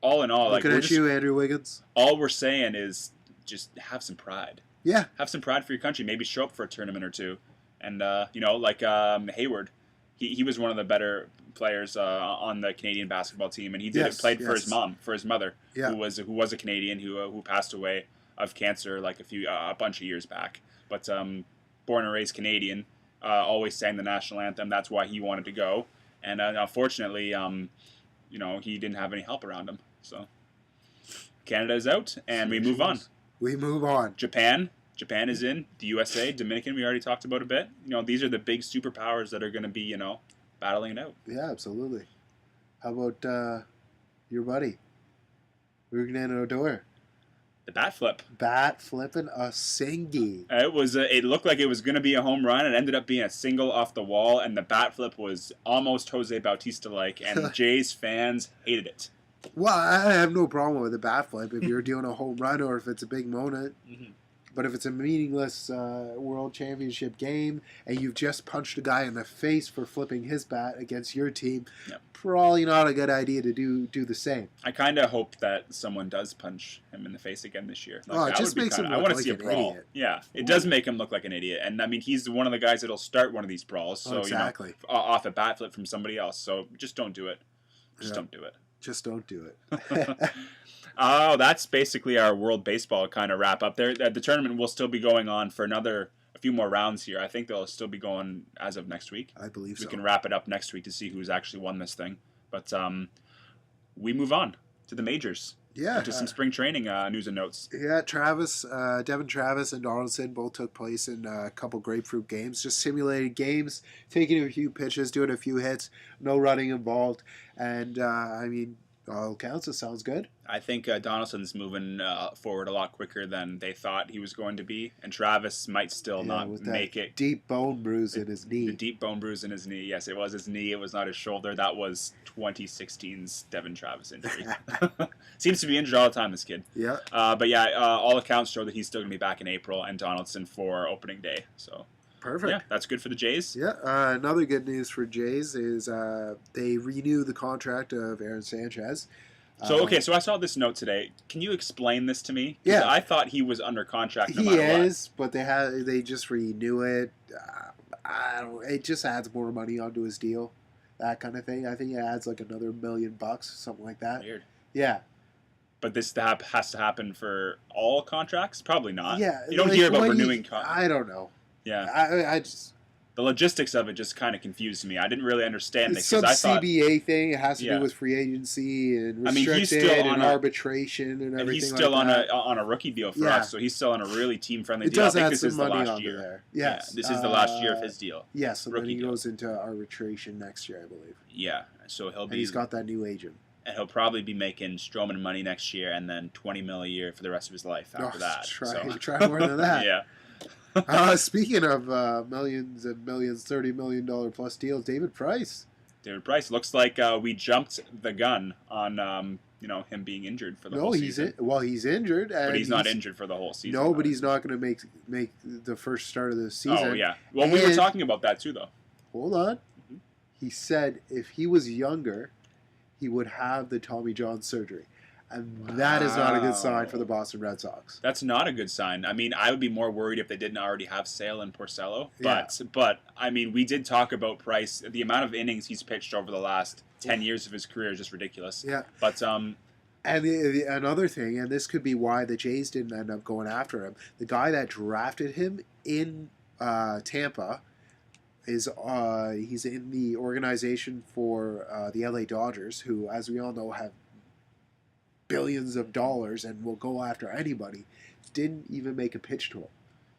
all in all, looking at you, Andrew Wiggins. All we're saying is just have some pride. Yeah. Have some pride for your country. Maybe show up for a tournament or two. And, like Hayward, he was one of the better players on the Canadian basketball team, and he played for his mom, for his mother, who was a Canadian who passed away of cancer like a bunch of years back. But born and raised Canadian, always sang the national anthem. That's why he wanted to go. And unfortunately, he didn't have any help around him. So Canada is out, and we move on. We move on. Japan is in. The USA, Dominican, we already talked about a bit. These are the big superpowers that are going to be, battling it out. Yeah, absolutely. How about your buddy, Rougned Odor? The bat flip. Bat flipping a singy. It looked like it was going to be a home run. It ended up being a single off the wall, and the bat flip was almost Jose Bautista-like, and Jays fans hated it. Well, I have no problem with a bat flip if you're doing a home run or if it's a big moment. Mm-hmm. But if it's a meaningless World Championship game and you've just punched a guy in the face for flipping his bat against your team, probably not a good idea to do the same. I kind of hope that someone does punch him in the face again this year. It just makes him look like an idiot. Yeah, it does make him look like an idiot. And, I mean, he's one of the guys that'll start one of these brawls. So, exactly. Off a bat flip from somebody else. So just don't do it. Don't do it. Just don't do it. Oh, that's basically our World Baseball kind of wrap up there. The tournament will still be going on for a few more rounds here. I think they'll still be going as of next week. I believe so. We can wrap it up next week to see who's actually won this thing. But we move on to the majors. Yeah. To some spring training news and notes. Yeah, Devin Travis and Donaldson both took place in a couple grapefruit games. Just simulated games, taking a few pitches, doing a few hits, no running involved. And, all counts, it sounds good. I think Donaldson's moving forward a lot quicker than they thought he was going to be. And Travis might still not make it. Deep bone bruise in his knee. The deep bone bruise in his knee. Yes, it was his knee. It was not his shoulder. That was 2016's Devin Travis injury. Seems to be injured all the time, this kid. Yeah. All accounts show that he's still going to be back in April, and Donaldson for opening day. So. Perfect. Yeah, that's good for the Jays. Yeah. Another good news for Jays is they renew the contract of Aaron Sanchez. So I saw this note today. Can you explain this to me? Yeah. I thought he was under contract. He is, but they just renew it. It just adds more money onto his deal, that kind of thing. I think it adds like another $1 million, something like that. Weird. Yeah. But this has to happen for all contracts? Probably not. Yeah. You don't hear about renewing contracts. I don't know. Yeah. I just... The logistics of it just kind of confused me. I didn't really understand it. It's some CBA thing. It has to do with free agency and restricted he's still on arbitration and everything. He's still like that. on a rookie deal for us, so he's still on a really team-friendly deal. I think this is the last year. There. Yes. Yeah, this is the last year of his deal. Yes, so then he goes into arbitration next year, I believe. Yeah, so he's got that new agent. And he'll probably be making Stroman money next year and then $20 million a year for the rest of his life after that. Try more than that. Yeah. Speaking of millions and millions, $30 million plus deals, David Price. David Price looks like we jumped the gun on him being injured for the whole season. He's injured, but he's not injured for the whole season. No, but he's not going to make the first start of the season. Oh yeah. Well, we were talking about that too, though. Hold on. Mm-hmm. He said if he was younger, he would have the Tommy John surgery. And that is not a good sign for the Boston Red Sox. That's not a good sign. I mean, I would be more worried if they didn't already have Sale and Porcello. Yeah. But I mean, we did talk about Price. The amount of innings he's pitched over the last 10 years of his career is just ridiculous. Yeah. But and another thing, and this could be why the Jays didn't end up going after him. The guy that drafted him in Tampa is he's in the organization for the LA Dodgers, who, as we all know, have billions of dollars and will go after anybody. Didn't even make a pitch to him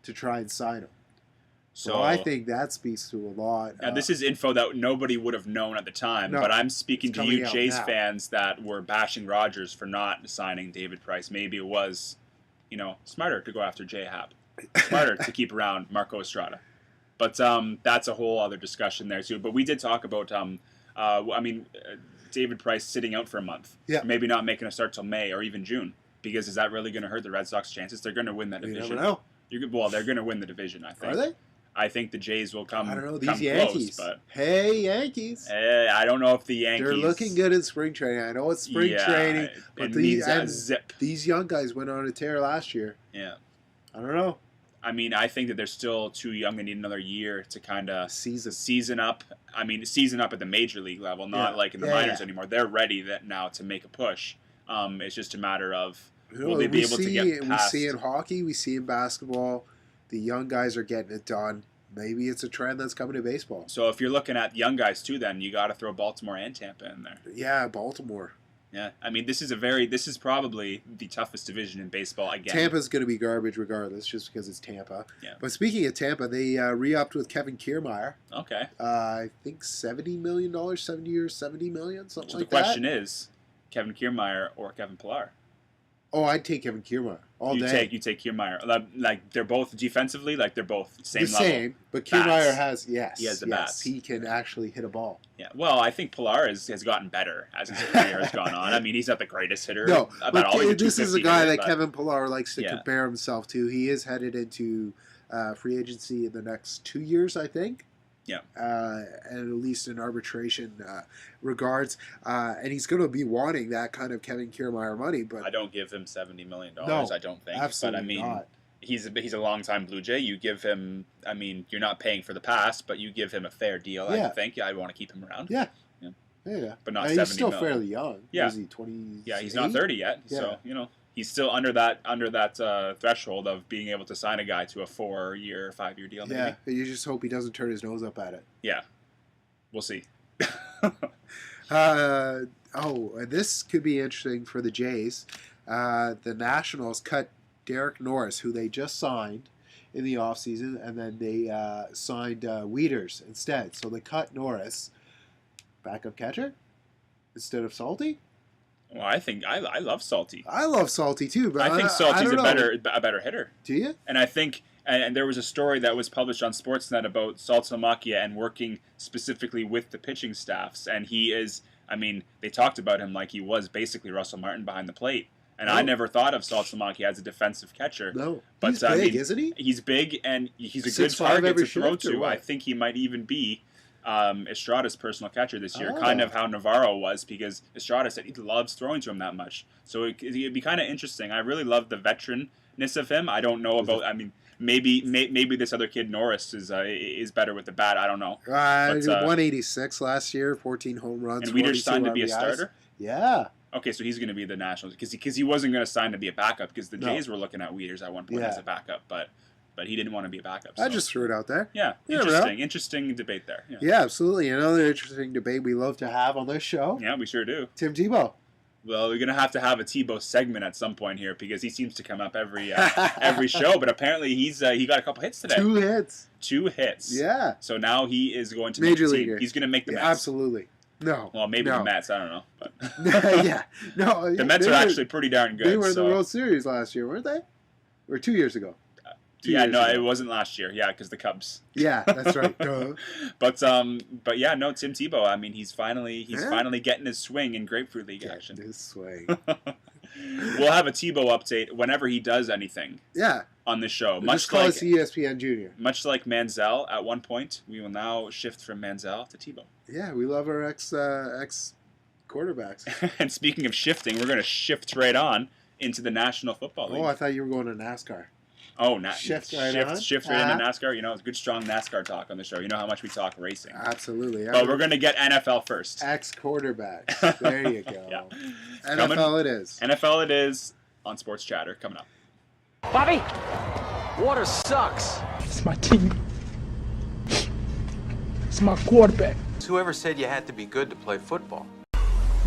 to try and sign him. So I think that speaks to a lot. Now, this is info that nobody would have known at the time, but I'm speaking to you Jays fans that were bashing Rogers for not signing David Price. Maybe it was, smarter to go after J-Hap. Smarter to keep around Marco Estrada. But that's a whole other discussion there too. But we did talk about, David Price sitting out for a month. Yeah. Maybe not making a start till May or even June. Because is that really going to hurt the Red Sox chances? They're going to win that division. You never know. They're going to win the division, I think. Are they? I think the Jays will come. I don't know, come these Yankees. Close, but hey, Yankees. I don't know if the Yankees. They're looking good in spring training. I know it's spring training, but these young guys went on a tear last year. Yeah. I don't know. I mean, I think that they're still too young and need another year to kind of season up. I mean, season up at the major league level, not like in the minors anymore. They're ready now to make a push. It's just a matter of will they be able to get past. We see in hockey, we see in basketball, the young guys are getting it done. Maybe it's a trend that's coming to baseball. So if you're looking at young guys too, then you got to throw Baltimore and Tampa in there. Yeah, Baltimore. Yeah, I mean, this is probably the toughest division in baseball again. Tampa's going to be garbage regardless, just because it's Tampa. Yeah. But speaking of Tampa, they re-upped with Kevin Kiermaier. Okay. I think $70 million, 7 years, $70 million, something so like that. The question is, Kevin Kiermaier or Kevin Pillar? Oh, I'd take Kevin Kiermaier all day. You take Kiermaier. Like they're both defensively, like they're both same level. Same, but Kiermaier has he has the bats. He can actually hit a ball. Yeah. Well, I think Pillar has gotten better as his career has gone on. I mean, he's not the greatest hitter. No, but this is a guy that Kevin Pillar likes to compare himself to. He is headed into free agency in the next 2 years, I think. Yeah. And at least in arbitration regards. And he's going to be wanting that kind of Kevin Kiermaier money. But I don't give him $70 million, no, I don't think. Absolutely but I mean, not. He's a longtime Blue Jay. You give him, I mean, you're not paying for the past, but you give him a fair deal, I think. I want to keep him around. Yeah. But not 70 he's still million. Fairly young. Yeah. Is he 20? Yeah, he's not 30 yet. Yeah. So, he's still under that threshold of being able to sign a guy to a 4-year, 5-year deal. Maybe. Yeah, you just hope he doesn't turn his nose up at it. Yeah, we'll see. This could be interesting for the Jays. The Nationals cut Derek Norris, who they just signed in the offseason, and then they signed Wieters instead. So they cut Norris, backup catcher, instead of Salty. Well, I think I love Salty. I love Salty too, but I think Salty's a better hitter. Do you? And I think, and there was a story that was published on Sportsnet about Saltalamacchia and working specifically with the pitching staffs, and he is. I mean, they talked about him like he was basically Russell Martin behind the plate. And I never thought of Saltalamacchia as a defensive catcher. No, but he's big, isn't he? He's big, and he's a good target to throw to. I think he might even be Estrada's personal catcher this year, kind of how Navarro was, because Estrada said he loves throwing to him that much. So it'd be kind of interesting. I really love the veteranness of him. I don't know about. I mean, maybe this other kid Norris is better with the bat. I don't know. 186 last year, 14 home runs. And Wieters signed to be a starter. Yeah. Okay, so he's going to be the Nationals because he wasn't going to sign to be a backup because the Jays were looking at Wieters at one point as a backup, but he didn't want to be a backup. So. I just threw it out there. Yeah, interesting debate there. Yeah, absolutely. Another interesting debate we love to have on this show. Yeah, we sure do. Tim Tebow. Well, we're going to have a Tebow segment at some point here because he seems to come up every show, but apparently he got a couple hits today. 2 hits. 2 hits. Yeah. So now he is going to Major make the leaguer. team. He's going to make the Mets. Absolutely. No. Well, maybe the Mets. I don't know. But yeah. No. The Mets are actually pretty darn good. They were in the World Series last year, weren't they? Or 2 years ago? 2 years ago. It wasn't last year. Yeah, because the Cubs. Yeah, that's right. But yeah, no, Tim Tebow. I mean, he's finally getting his swing in Grapefruit League action. His swing. We'll have a Tebow update whenever he does anything. Yeah. On the show, much like ESPN Junior. Much like Manziel, at one point, we will now shift from Manziel to Tebow. Yeah, we love our ex quarterbacks. And speaking of shifting, we're going to shift right on into the National Football League. Oh, I thought you were going to NASCAR. Oh, shift right into NASCAR. It's good, strong NASCAR talk on the show. You know how much we talk racing. Absolutely. But we're going to get NFL first. Ex-quarterbacks. There you go. Yeah. NFL it is. NFL it is on Sports Chatter coming up. Bobby, water sucks. It's my team. It's my quarterback. Whoever said you had to be good to play football?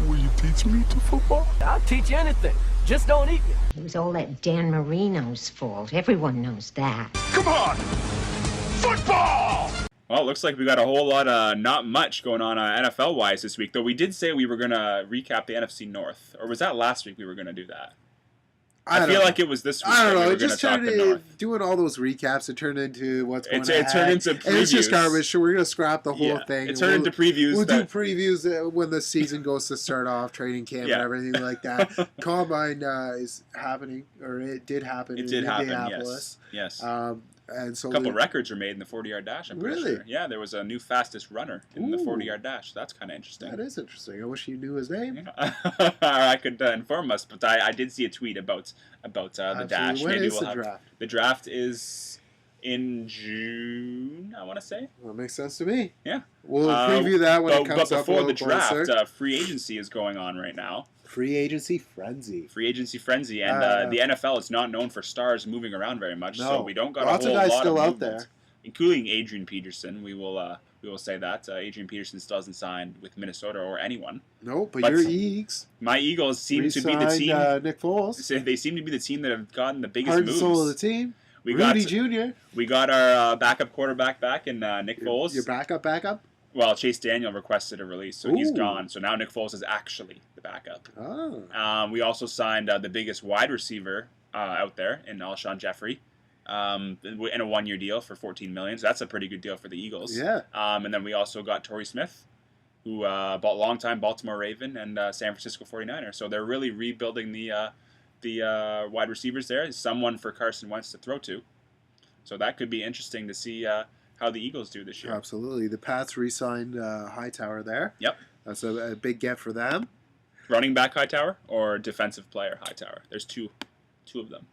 Will you teach me to football? I'll teach you anything. Just don't eat me. It was all that Dan Marino's fault. Everyone knows that. Come on! Football! Well, it looks like we got a whole lot of not much going on NFL-wise this week, though we did say we were going to recap the NFC North. Or was that last week we were going to do that? I feel like it was this week. I don't know. We it just turned into doing all those recaps. It turned into what's going on. It turned into previews. And it's just garbage. So we're going to scrap the whole thing. It turned into previews. We'll do previews when the season goes to start off, training camp and everything like that. Combine is happening, or it did happen in Indianapolis. Yes. And so a couple records were made in the 40-yard dash, I'm pretty sure. Yeah, there was a new fastest runner in the 40-yard dash. So that's kind of interesting. That is interesting. I wish you knew his name. I could inform us, but I did see a tweet about the dash. When Maybe is the have, draft? The draft is in June, I want to say. Well, that makes sense to me. Yeah. We'll preview that when it comes up. But before the draft, free agency is going on right now. Free agency frenzy. Free agency frenzy, and the NFL is not known for stars moving around very much, so we don't got lots a whole of guys lot still of out movement, there, including Adrian Peterson. We will say that Adrian Peterson still hasn't signed with Minnesota or anyone. No, but your Eagles. My Eagles seem to be the team. Nick Foles. They seem to be the team that have gotten the biggest Heart and moves. soul of the team. Rudy Jr. We got our backup quarterback back in Nick Foles. Your backup? Well, Chase Daniel requested a release, so he's gone. So now Nick Foles is actually the backup. Oh. We also signed the biggest wide receiver out there in Alshon Jeffrey in a 1-year deal for $14 million. So that's a pretty good deal for the Eagles. Yeah. And then we also got Torrey Smith, who bought longtime Baltimore Raven and San Francisco 49er. So they're really rebuilding the wide receivers there. Someone for Carson Wentz to throw to. So that could be interesting to see how the Eagles do this year. Absolutely. The Pats re-signed Hightower there. Yep. That's a big get for them. Running back Hightower or defensive player Hightower? There's two of them.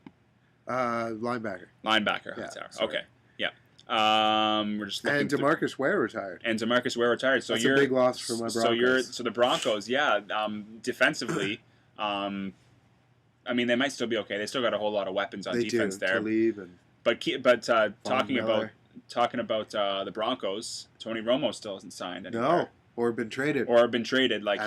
Linebacker. Linebacker Hightower. Okay. Yeah. We're just looking. And DeMarcus Ware retired. So that's a big loss for my Broncos. So the Broncos, defensively, I mean, they might still be okay. They still got a whole lot of weapons on defense there. But talking about the Broncos, Tony Romo still hasn't signed anywhere. No, or been traded. Like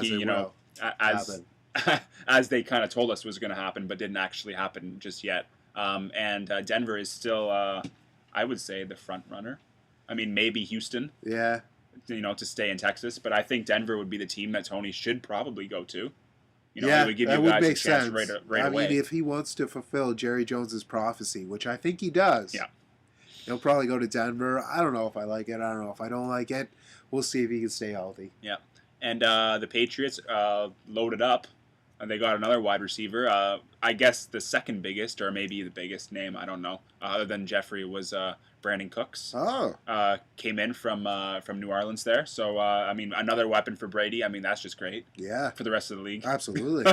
as they kind of told us was going to happen, but didn't actually happen just yet. And Denver is still, I would say, the front runner. I mean, maybe Houston. Yeah. To stay in Texas, but I think Denver would be the team that Tony should probably go to. He would give you guys a chance right away. I mean, if he wants to fulfill Jerry Jones's prophecy, which I think he does, he'll probably go to Denver. I don't know if I like it. I don't know if I don't like it. We'll see if he can stay healthy. Yeah. And the Patriots loaded up, and they got another wide receiver. I guess the second biggest, or maybe the biggest name, I don't know, other than Jeffrey, was Brandon Cooks. Came in from New Orleans there. So, I mean, another weapon for Brady. I mean, that's just great. Yeah. For the rest of the league. Absolutely.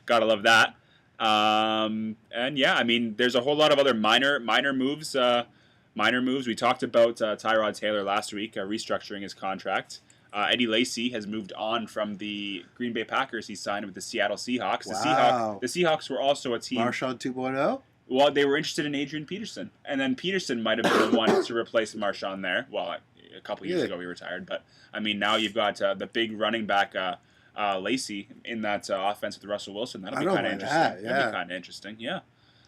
Gotta love that. And yeah, I mean, there's a whole lot of other minor moves. We talked about Tyrod Taylor last week, restructuring his contract. Eddie Lacy has moved on from the Green Bay Packers. He signed with the Seattle Seahawks. Wow. The Seahawks were also a team. Marshawn 2.0? Well, they were interested in Adrian Peterson. And then Peterson might have been the one to replace Marshawn there. Well, a couple years ago he retired. But, I mean, now you've got the big running back Lacy in that offense with Russell Wilson. That'll be kind of interesting. That'll be kind of interesting, yeah.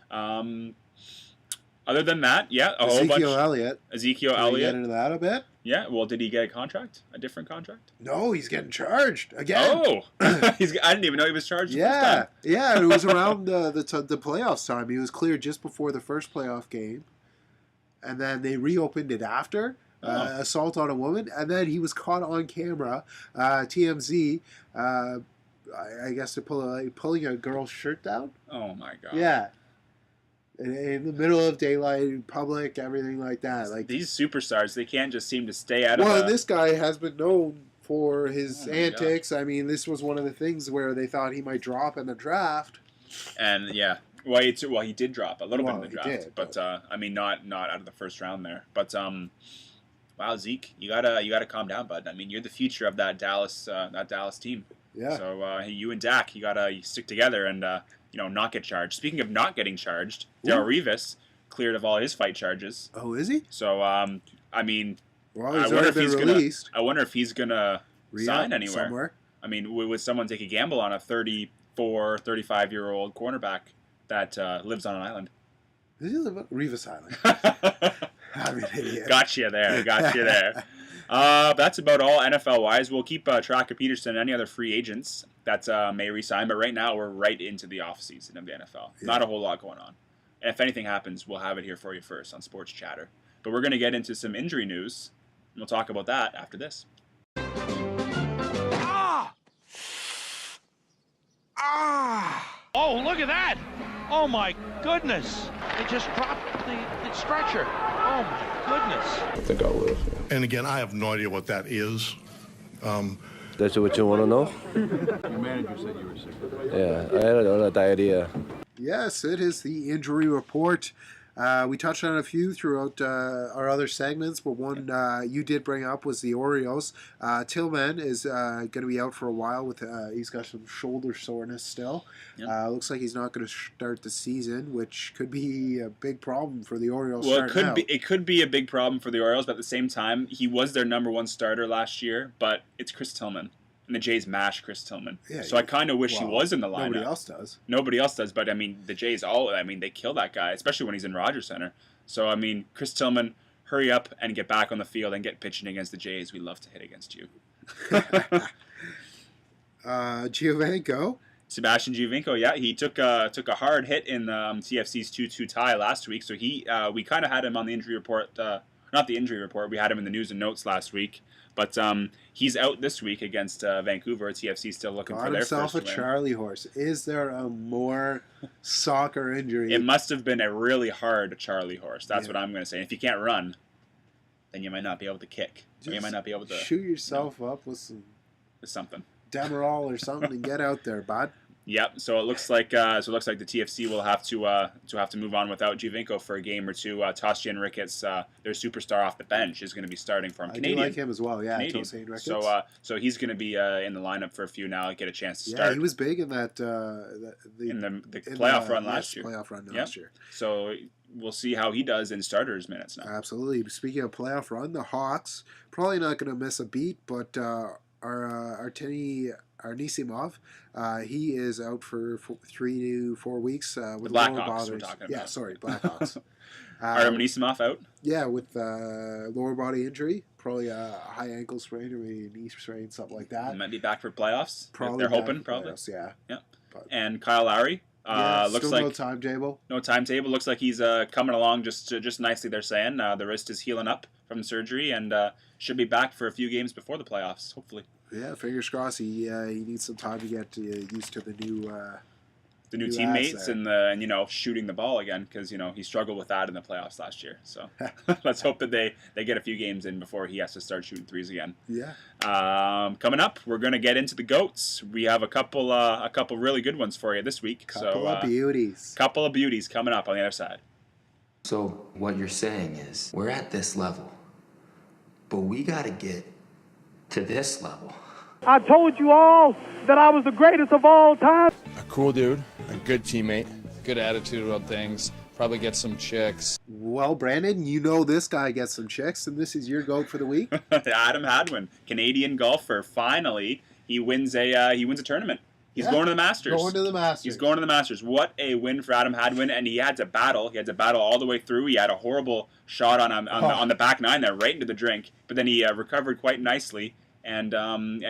Other than that, Ezekiel Elliott. Ezekiel Can Elliott. we get into that a bit? Yeah, well, did he get a contract? A different contract? No, he's getting charged again. Oh, I didn't even know he was charged. Yeah, it was around the playoffs time. He was cleared just before the first playoff game, and then they reopened it after assault on a woman, and then he was caught on camera. TMZ, I guess, pulling a girl's shirt down. Oh my god. Yeah. In the middle of daylight, public, everything like that. Like these superstars, they can't just seem to stay out of. Well, this guy has been known for his antics. I mean, this was one of the things where they thought he might drop in the draft. And yeah, well, he did drop a little bit in the draft, but I mean, not out of the first round there. But wow, Zeke, you gotta calm down, bud. I mean, you're the future of that Dallas team. Yeah. So you and Dak, you gotta stick together and. Not get charged. Speaking of not getting charged, Darrelle Revis cleared of all his fight charges. Oh, is he? So, I mean, well, I wonder if he's gonna sign anywhere. Somewhere. I mean, would someone take a gamble on a 34, 35-year-old cornerback that lives on an island? Does he live on Revis Island? I'm an idiot. Got you there. That's about all NFL-wise. We'll keep track of Peterson and any other free agents that may resign. But right now, we're right into the offseason of the NFL. Yeah. Not a whole lot going on. And if anything happens, we'll have it here for you first on Sports Chatter. But we're going to get into some injury news, and we'll talk about that after this. Oh, look at that! Oh, my goodness! He just dropped the stretcher. Oh, my goodness. I think I will. And again, I have no idea what that is. That's what you want to know? Your manager said you were sick. Yeah, I had a diarrhea. Yes, it is the injury report. We touched on a few throughout our other segments, but one you did bring up was the Orioles. Tillman is going to be out for a while. He's got some shoulder soreness still. Yep. Looks like he's not going to start the season, which could be a big problem for the Orioles. Well, it could be a big problem for the Orioles, but at the same time, he was their number one starter last year. But it's Chris Tillman. And the Jays mash Chris Tillman. Yeah, so I kind of wish he was in the lineup. Nobody else does. But I mean, the Jays they kill that guy, especially when he's in Rogers Center. So I mean, Chris Tillman, hurry up and get back on the field and get pitching against the Jays. We love to hit against you. Giovinco. Sebastian Giovinco, yeah, he took a hard hit in TFC's 2-2 tie last week. So we kind of had him on the injury report. Not the injury report. We had him in the news and notes last week. But he's out this week against Vancouver. TFC still looking for their first win. Got himself a Charlie horse. Is there a more soccer injury? It must have been a really hard Charlie horse. That's what I'm going to say. If you can't run, then you might not be able to kick. Or you might not be able to shoot yourself up with something. Demerol or something and get out there, bud. Yep. So it looks like the TFC will have to move on without Giovinco for a game or two. Tostian Ricketts, their superstar off the bench, is going to be starting for him. I do like him as well. Yeah, Tostian Ricketts. So he's going to be in the lineup for a few now. Get a chance to start. Yeah, he was big in that in the playoff run last year. Playoff run last year. So we'll see how he does in starters minutes now. Absolutely. Speaking of playoff run, the Hawks probably not going to miss a beat, but Anisimov, he is out for 3 to 4 weeks with lower Blackhawks. body. We're talking about. Yeah, sorry, Blackhawks. Anisimov out? Yeah, with lower body injury, probably a high ankle sprain or maybe a knee sprain, something like that. He might be back for playoffs. Probably they're hoping, probably. Playoffs, yeah. Yeah. And Kyle Lowry. Looks still like no timetable. No timetable. Looks like he's coming along just nicely. They're saying the wrist is healing up from surgery and should be back for a few games before the playoffs, hopefully. Yeah, fingers crossed. He needs some time to get used to the new teammates and shooting the ball again because he struggled with that in the playoffs last year. So let's hope that they get a few games in before he has to start shooting threes again. Yeah. Coming up, we're gonna get into the GOATs. We have a couple really good ones for you this week. Couple of beauties. Couple of beauties coming up on the other side. So what you're saying is we're at this level, but we got to get to this level. I told you all that I was the greatest of all time. A cool dude, a good teammate, good attitude about things, probably get some chicks. Well, Brandon, you know this guy gets some chicks, and this is your GOAT for the week. Adam Hadwin, Canadian golfer, finally he wins a tournament. He's going to the Masters. He's going to the Masters. What a win for Adam Hadwin, and he had to battle. He had to battle all the way through. He had a horrible shot on the back nine there, right into the drink, but then he recovered quite nicely. And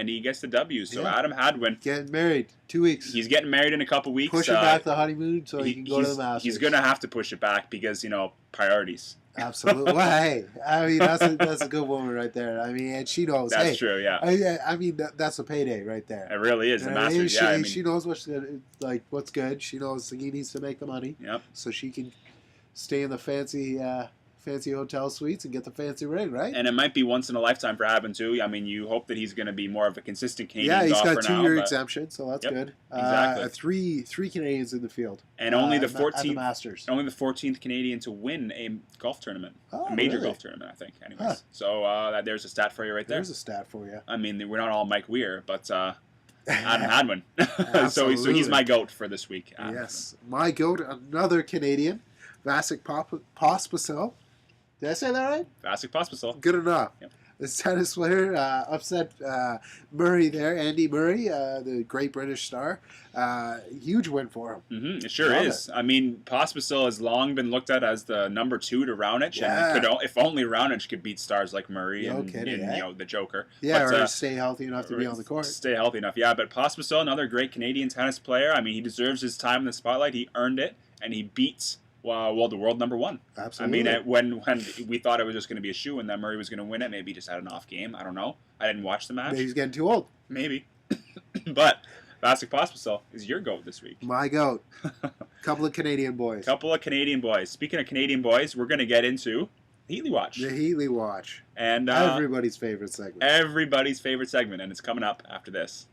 he gets the W. So Adam Hadwin getting married 2 weeks. He's getting married in a couple weeks. Pushing back the honeymoon so he can go to the Masters. He's gonna have to push it back because priorities. Absolutely. Well, hey, I mean that's a good woman right there. I mean, and she knows. That's true. Yeah. I mean that's a payday right there. It really is. The Masters. She knows what's good. She knows he needs to make the money. Yep. So she can stay in the fancy hotel suites and get the fancy ring, right? And it might be once in a lifetime for Hadwin too. I mean, you hope that he's going to be more of a consistent Canadian golfer now. Yeah, he's got a 2-year exemption, so that's good. Exactly. Three Canadians in the field, and only the 14th at the Masters. Only the 14th Canadian to win a golf tournament, a major golf tournament, I think. Anyways, so there's a stat for you right there. There's a stat for you. I mean, we're not all Mike Weir, but Adam Hadwin. so he's my GOAT for this week. Yes, my GOAT, another Canadian, Vasek Pospisil. Did I say that right? Vasek Pospisil. Good enough. Yep. This tennis player upset Murray there, Andy Murray, the great British star. Huge win for him. Mm-hmm. It sure is. I mean, Pospisil has long been looked at as the number 2 to Raonic, and if only Raonic could beat stars like Murray and the Joker. Yeah, or stay healthy enough to be on the court. Stay healthy enough, yeah. But Pospisil, another great Canadian tennis player. I mean, he deserves his time in the spotlight. He earned it, and he beats the world number 1. Absolutely. I mean, when we thought it was just going to be a shoe and that Murray was going to win it, maybe he just had an off game. I don't know. I didn't watch the match. Maybe he's getting too old. Maybe. But Vasek Pospisil is your GOAT this week. My GOAT. Couple of Canadian boys. Speaking of Canadian boys, we're going to get into Heatley Watch. The Heatley Watch. And everybody's favorite segment. And it's coming up after this.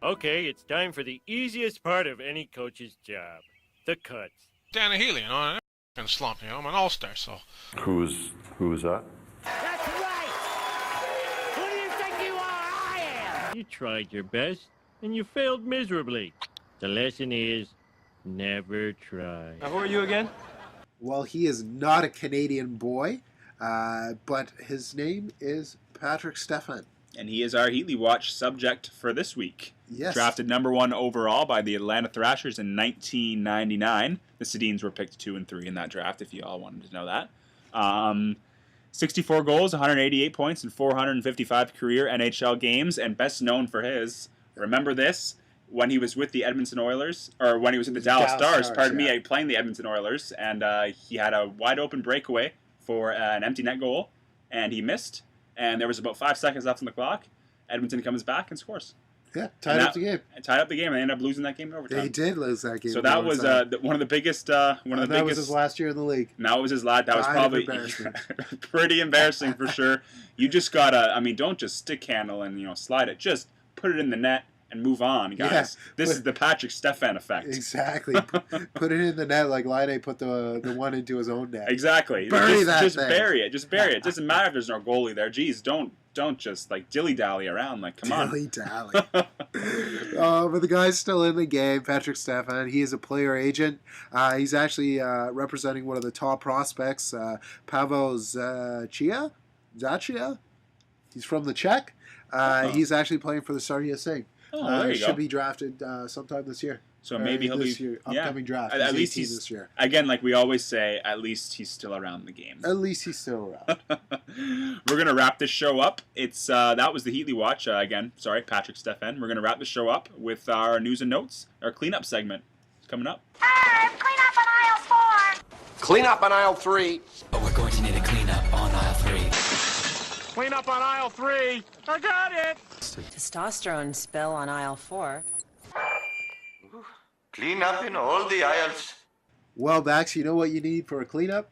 Okay, it's time for the easiest part of any coach's job. The cuts. Danny Healy, I'm in a slump, I'm an all-star, so. Who was that? That's right! Who do you think you are? I am! You tried your best, and you failed miserably. The lesson is, never try. Now, who are you again? Well, he is not a Canadian boy, but his name is Patrick Stefan. And he is our Heatley Watch subject for this week. Yes. Drafted number 1 overall by the Atlanta Thrashers in 1999. The Sedins were picked 2 and 3 in that draft, if you all wanted to know that. 64 goals, 188 points, and 455 career NHL games, and best known for his, remember this, when he was with the Edmonton Oilers, or when he was with the Dallas Stars, playing the Edmonton Oilers, and he had a wide-open breakaway for an empty net goal, and he missed. And there was about 5 seconds left on the clock. Edmonton comes back and scores. Yeah, tied up the game. Tied up the game, and they ended up losing that game in overtime. They did lose that game. So that was one of the biggest. That was his last year in the league. That was his last. That was probably pretty embarrassing for sure. You just gotta. Don't just stick handle and slide it. Just put it in the net and move on, guys. Yeah, this is the Patrick Stefan effect. Exactly. Put it in the net like Laine put the one into his own net. Exactly. Just bury it. Just bury it. It doesn't matter if there's no goalie there. Jeez, don't just dilly-dally around. Come on. Dilly-dally. But the guy's still in the game, Patrick Stefan. He is a player agent. He's actually representing one of the top prospects, Pavel Zacha. He's from the Czech. He's actually playing for the Sarnia Singh. There you should be drafted sometime this year. So maybe he'll this year, upcoming draft. At least he's this year. Again, like we always say, at least he's still around the game. At least he's still around. We're gonna wrap this show up. It's that was the Heatley Watch again. Sorry, Patrick Stefan. We're gonna wrap the show up with our news and notes, our cleanup segment. It's coming up. Clean up on aisle 4. Clean up on aisle 3. But we're going to need a cleanup on aisle 3. Clean up on aisle 3. I got it. Testosterone spill on aisle 4. Clean up in all the aisles. Well, Bax, you know what you need for a cleanup?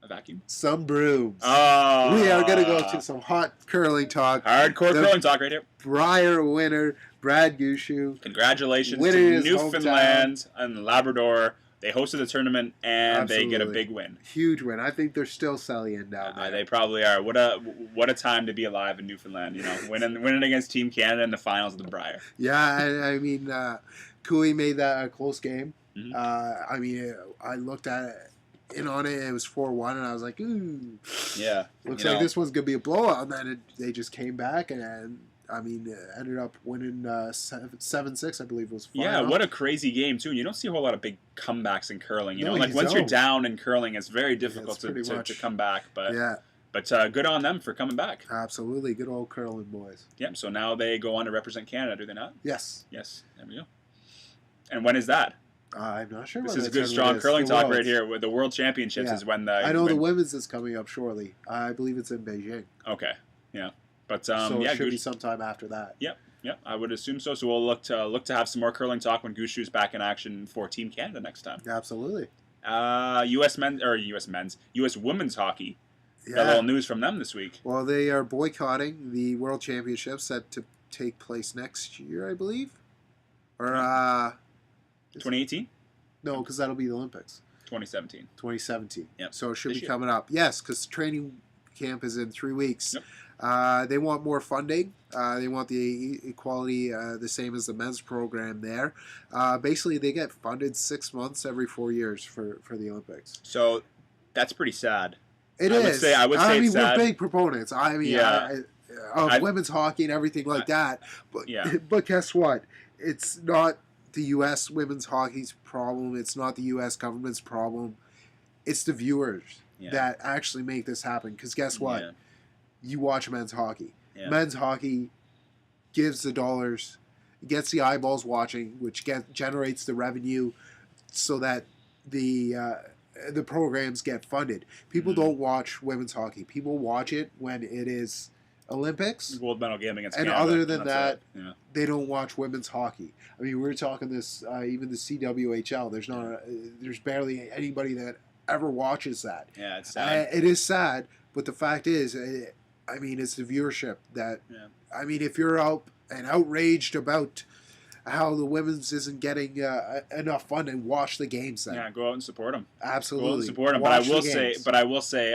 A vacuum. Some brooms. Oh. We are going to go to some hot curling talk. Hardcore curling talk right here. Briar winner, Brad Gushue. Congratulations to Newfoundland and Labrador. They hosted the tournament, and they get a big win. Huge win. I think they're still selling down there. They probably are. What a time to be alive in Newfoundland, winning against Team Canada in the finals of the Briar. Yeah, Cooey made that a close game. Mm-hmm. I looked at it on it. It was 4-1, and I was like, ooh. Yeah. Looks like this one's going to be a blowout. And then they just came back and ended up winning 7-6, I believe was. Yeah, what a crazy game, too. And you don't see a whole lot of big comebacks in curling. Once you're down in curling, it's very difficult to come back. But good on them for coming back. Absolutely. Good old curling boys. Yep, so now they go on to represent Canada, do they not? Yes. Yes, there we go. And when is that? I'm not sure. This is good, strong curling talk right here. With the World Championships is when the... I know the women's is coming up shortly. I believe it's in Beijing. Okay, yeah. But so it should be sometime after that. Yep, I would assume so. So we'll look to have some more curling talk when Gushue's back in action for Team Canada next time. Absolutely. U.S. women's hockey. Yeah. Got a little news from them this week. Well, they are boycotting the World Championships set to take place next year, I believe. Or 2018? No, because that'll be the Olympics. 2017. 2017. Yep. So it should be coming up. Yes, because training camp is in 3 weeks. Yep. They want more funding. They want the equality the same as the men's program there. Basically, they get funded 6 months every 4 years for the Olympics. So that's pretty sad. It is. I would say it's sad. We're big proponents. Of women's hockey and everything like that. But guess what? It's not the U.S. women's hockey's problem. It's not the U.S. government's problem. It's the viewers that actually make this happen. Because guess what? Yeah. You watch men's hockey. Yeah. Men's hockey gives the dollars, gets the eyeballs watching, which generates the revenue so that the programs get funded. People don't watch women's hockey. People watch it when it is Olympics. Gold medal game against And Canada. other than That's that, it. Yeah. they don't watch women's hockey. I mean, we were talking this, even the CWHL. There's barely anybody that ever watches that. Yeah, it's sad. It is sad, but the fact is, I mean, it's the viewership that. Yeah. I mean, if you're out and outraged about how the women's isn't getting enough fun, and watch the games then. Yeah, go out and support them. Absolutely, go out and support them. Watch But I will say,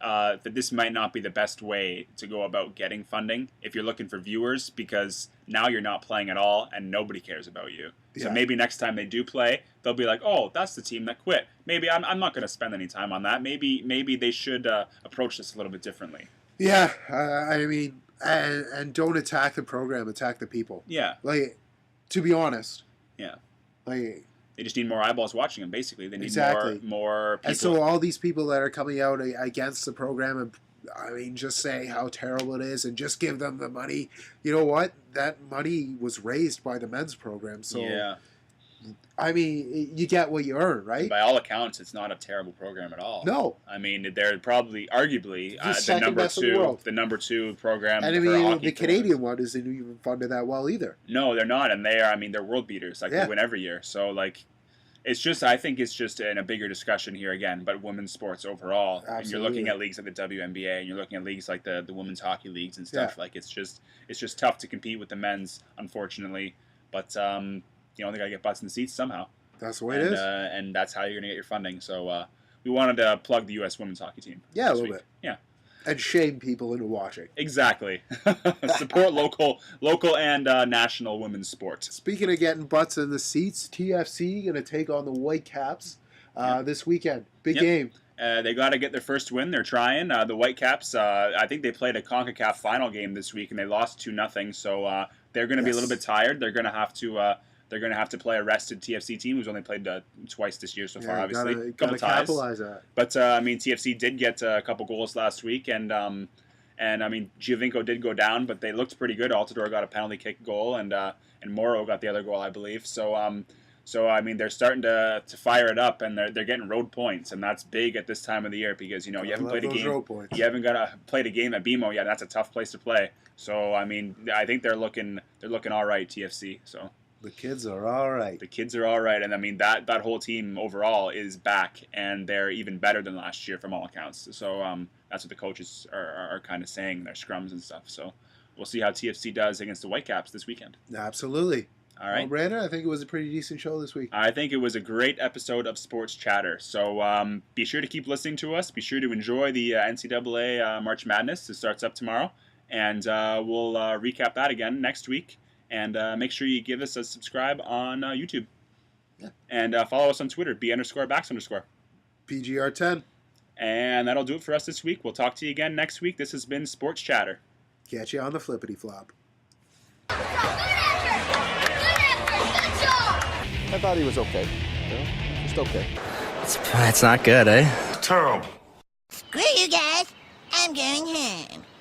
that this might not be the best way to go about getting funding if you're looking for viewers, because now you're not playing at all and nobody cares about you. So maybe next time they do play, they'll be like, oh, that's the team that quit. Maybe I'm not going to spend any time on that. Maybe they should approach this a little bit differently. Yeah, I mean, and don't attack the program, attack the people. Yeah. Like, to be honest. Yeah. Like, they just need more eyeballs watching them, basically. They need more people. And so all these people that are coming out against the program, and I mean, just say how terrible it is and just give them the money. You know what? That money was raised by the men's program. So, yeah. I mean, you get what you earn, right? By all accounts, it's not a terrible program at all. No. I mean, they're probably, arguably, the number two program. And I mean, the Canadian one isn't even funded that well either. No, they're not, and they're world beaters. Like, they win every year. So, like, I think it's just in a bigger discussion here again, but women's sports overall. Absolutely. And you're looking at leagues like the WNBA, and you're looking at leagues like the women's hockey leagues and stuff. Like, it's just tough to compete with the men's, unfortunately. But they got to get butts in the seats somehow. That's the way it is. And that's how you're going to get your funding. So we wanted to plug the U.S. women's hockey team. Yeah, a little week. bit. Yeah. And shame people into watching. Exactly. Support local and national women's sport. Speaking of getting butts in the seats, TFC going to take on the Whitecaps this weekend. Big game. They got to get their first win. They're trying. The Whitecaps, I think they played a CONCACAF final game this week, and they lost 2-0. So they're going to be a little bit tired. They're going to have to play a rested TFC team who's only played twice this year so far, obviously. Gotta a couple ties. capitalize that. But, I mean, TFC did get a couple goals last week, and I mean, Giovinco did go down, but they looked pretty good. Altidore got a penalty kick goal, and Morrow got the other goal, I believe. So, I mean, they're starting to fire it up, and they're getting road points, and that's big at this time of the year because, you haven't played a game. You haven't played a game at BMO yet. That's a tough place to play. So, I mean, I think they're looking all right, TFC. So. The kids are all right. The kids are all right, and I mean that whole team overall is back, and they're even better than last year from all accounts. So that's what the coaches are kind of saying, their scrums and stuff. So we'll see how TFC does against the Whitecaps this weekend. Absolutely. All right, well, Brandon, I think it was a pretty decent show this week. I think it was a great episode of Sports Chatter. So be sure to keep listening to us. Be sure to enjoy the NCAA March Madness. It starts up tomorrow, and we'll recap that again next week. And make sure you give us a subscribe on YouTube. Yeah. And follow us on Twitter, B_Backs_. PGR10. And that'll do it for us this week. We'll talk to you again next week. This has been Sports Chatter. Catch you on the flippity flop. Good job! I thought he was okay. Just okay. It's not good, eh? Terrible. Screw you guys. I'm going home.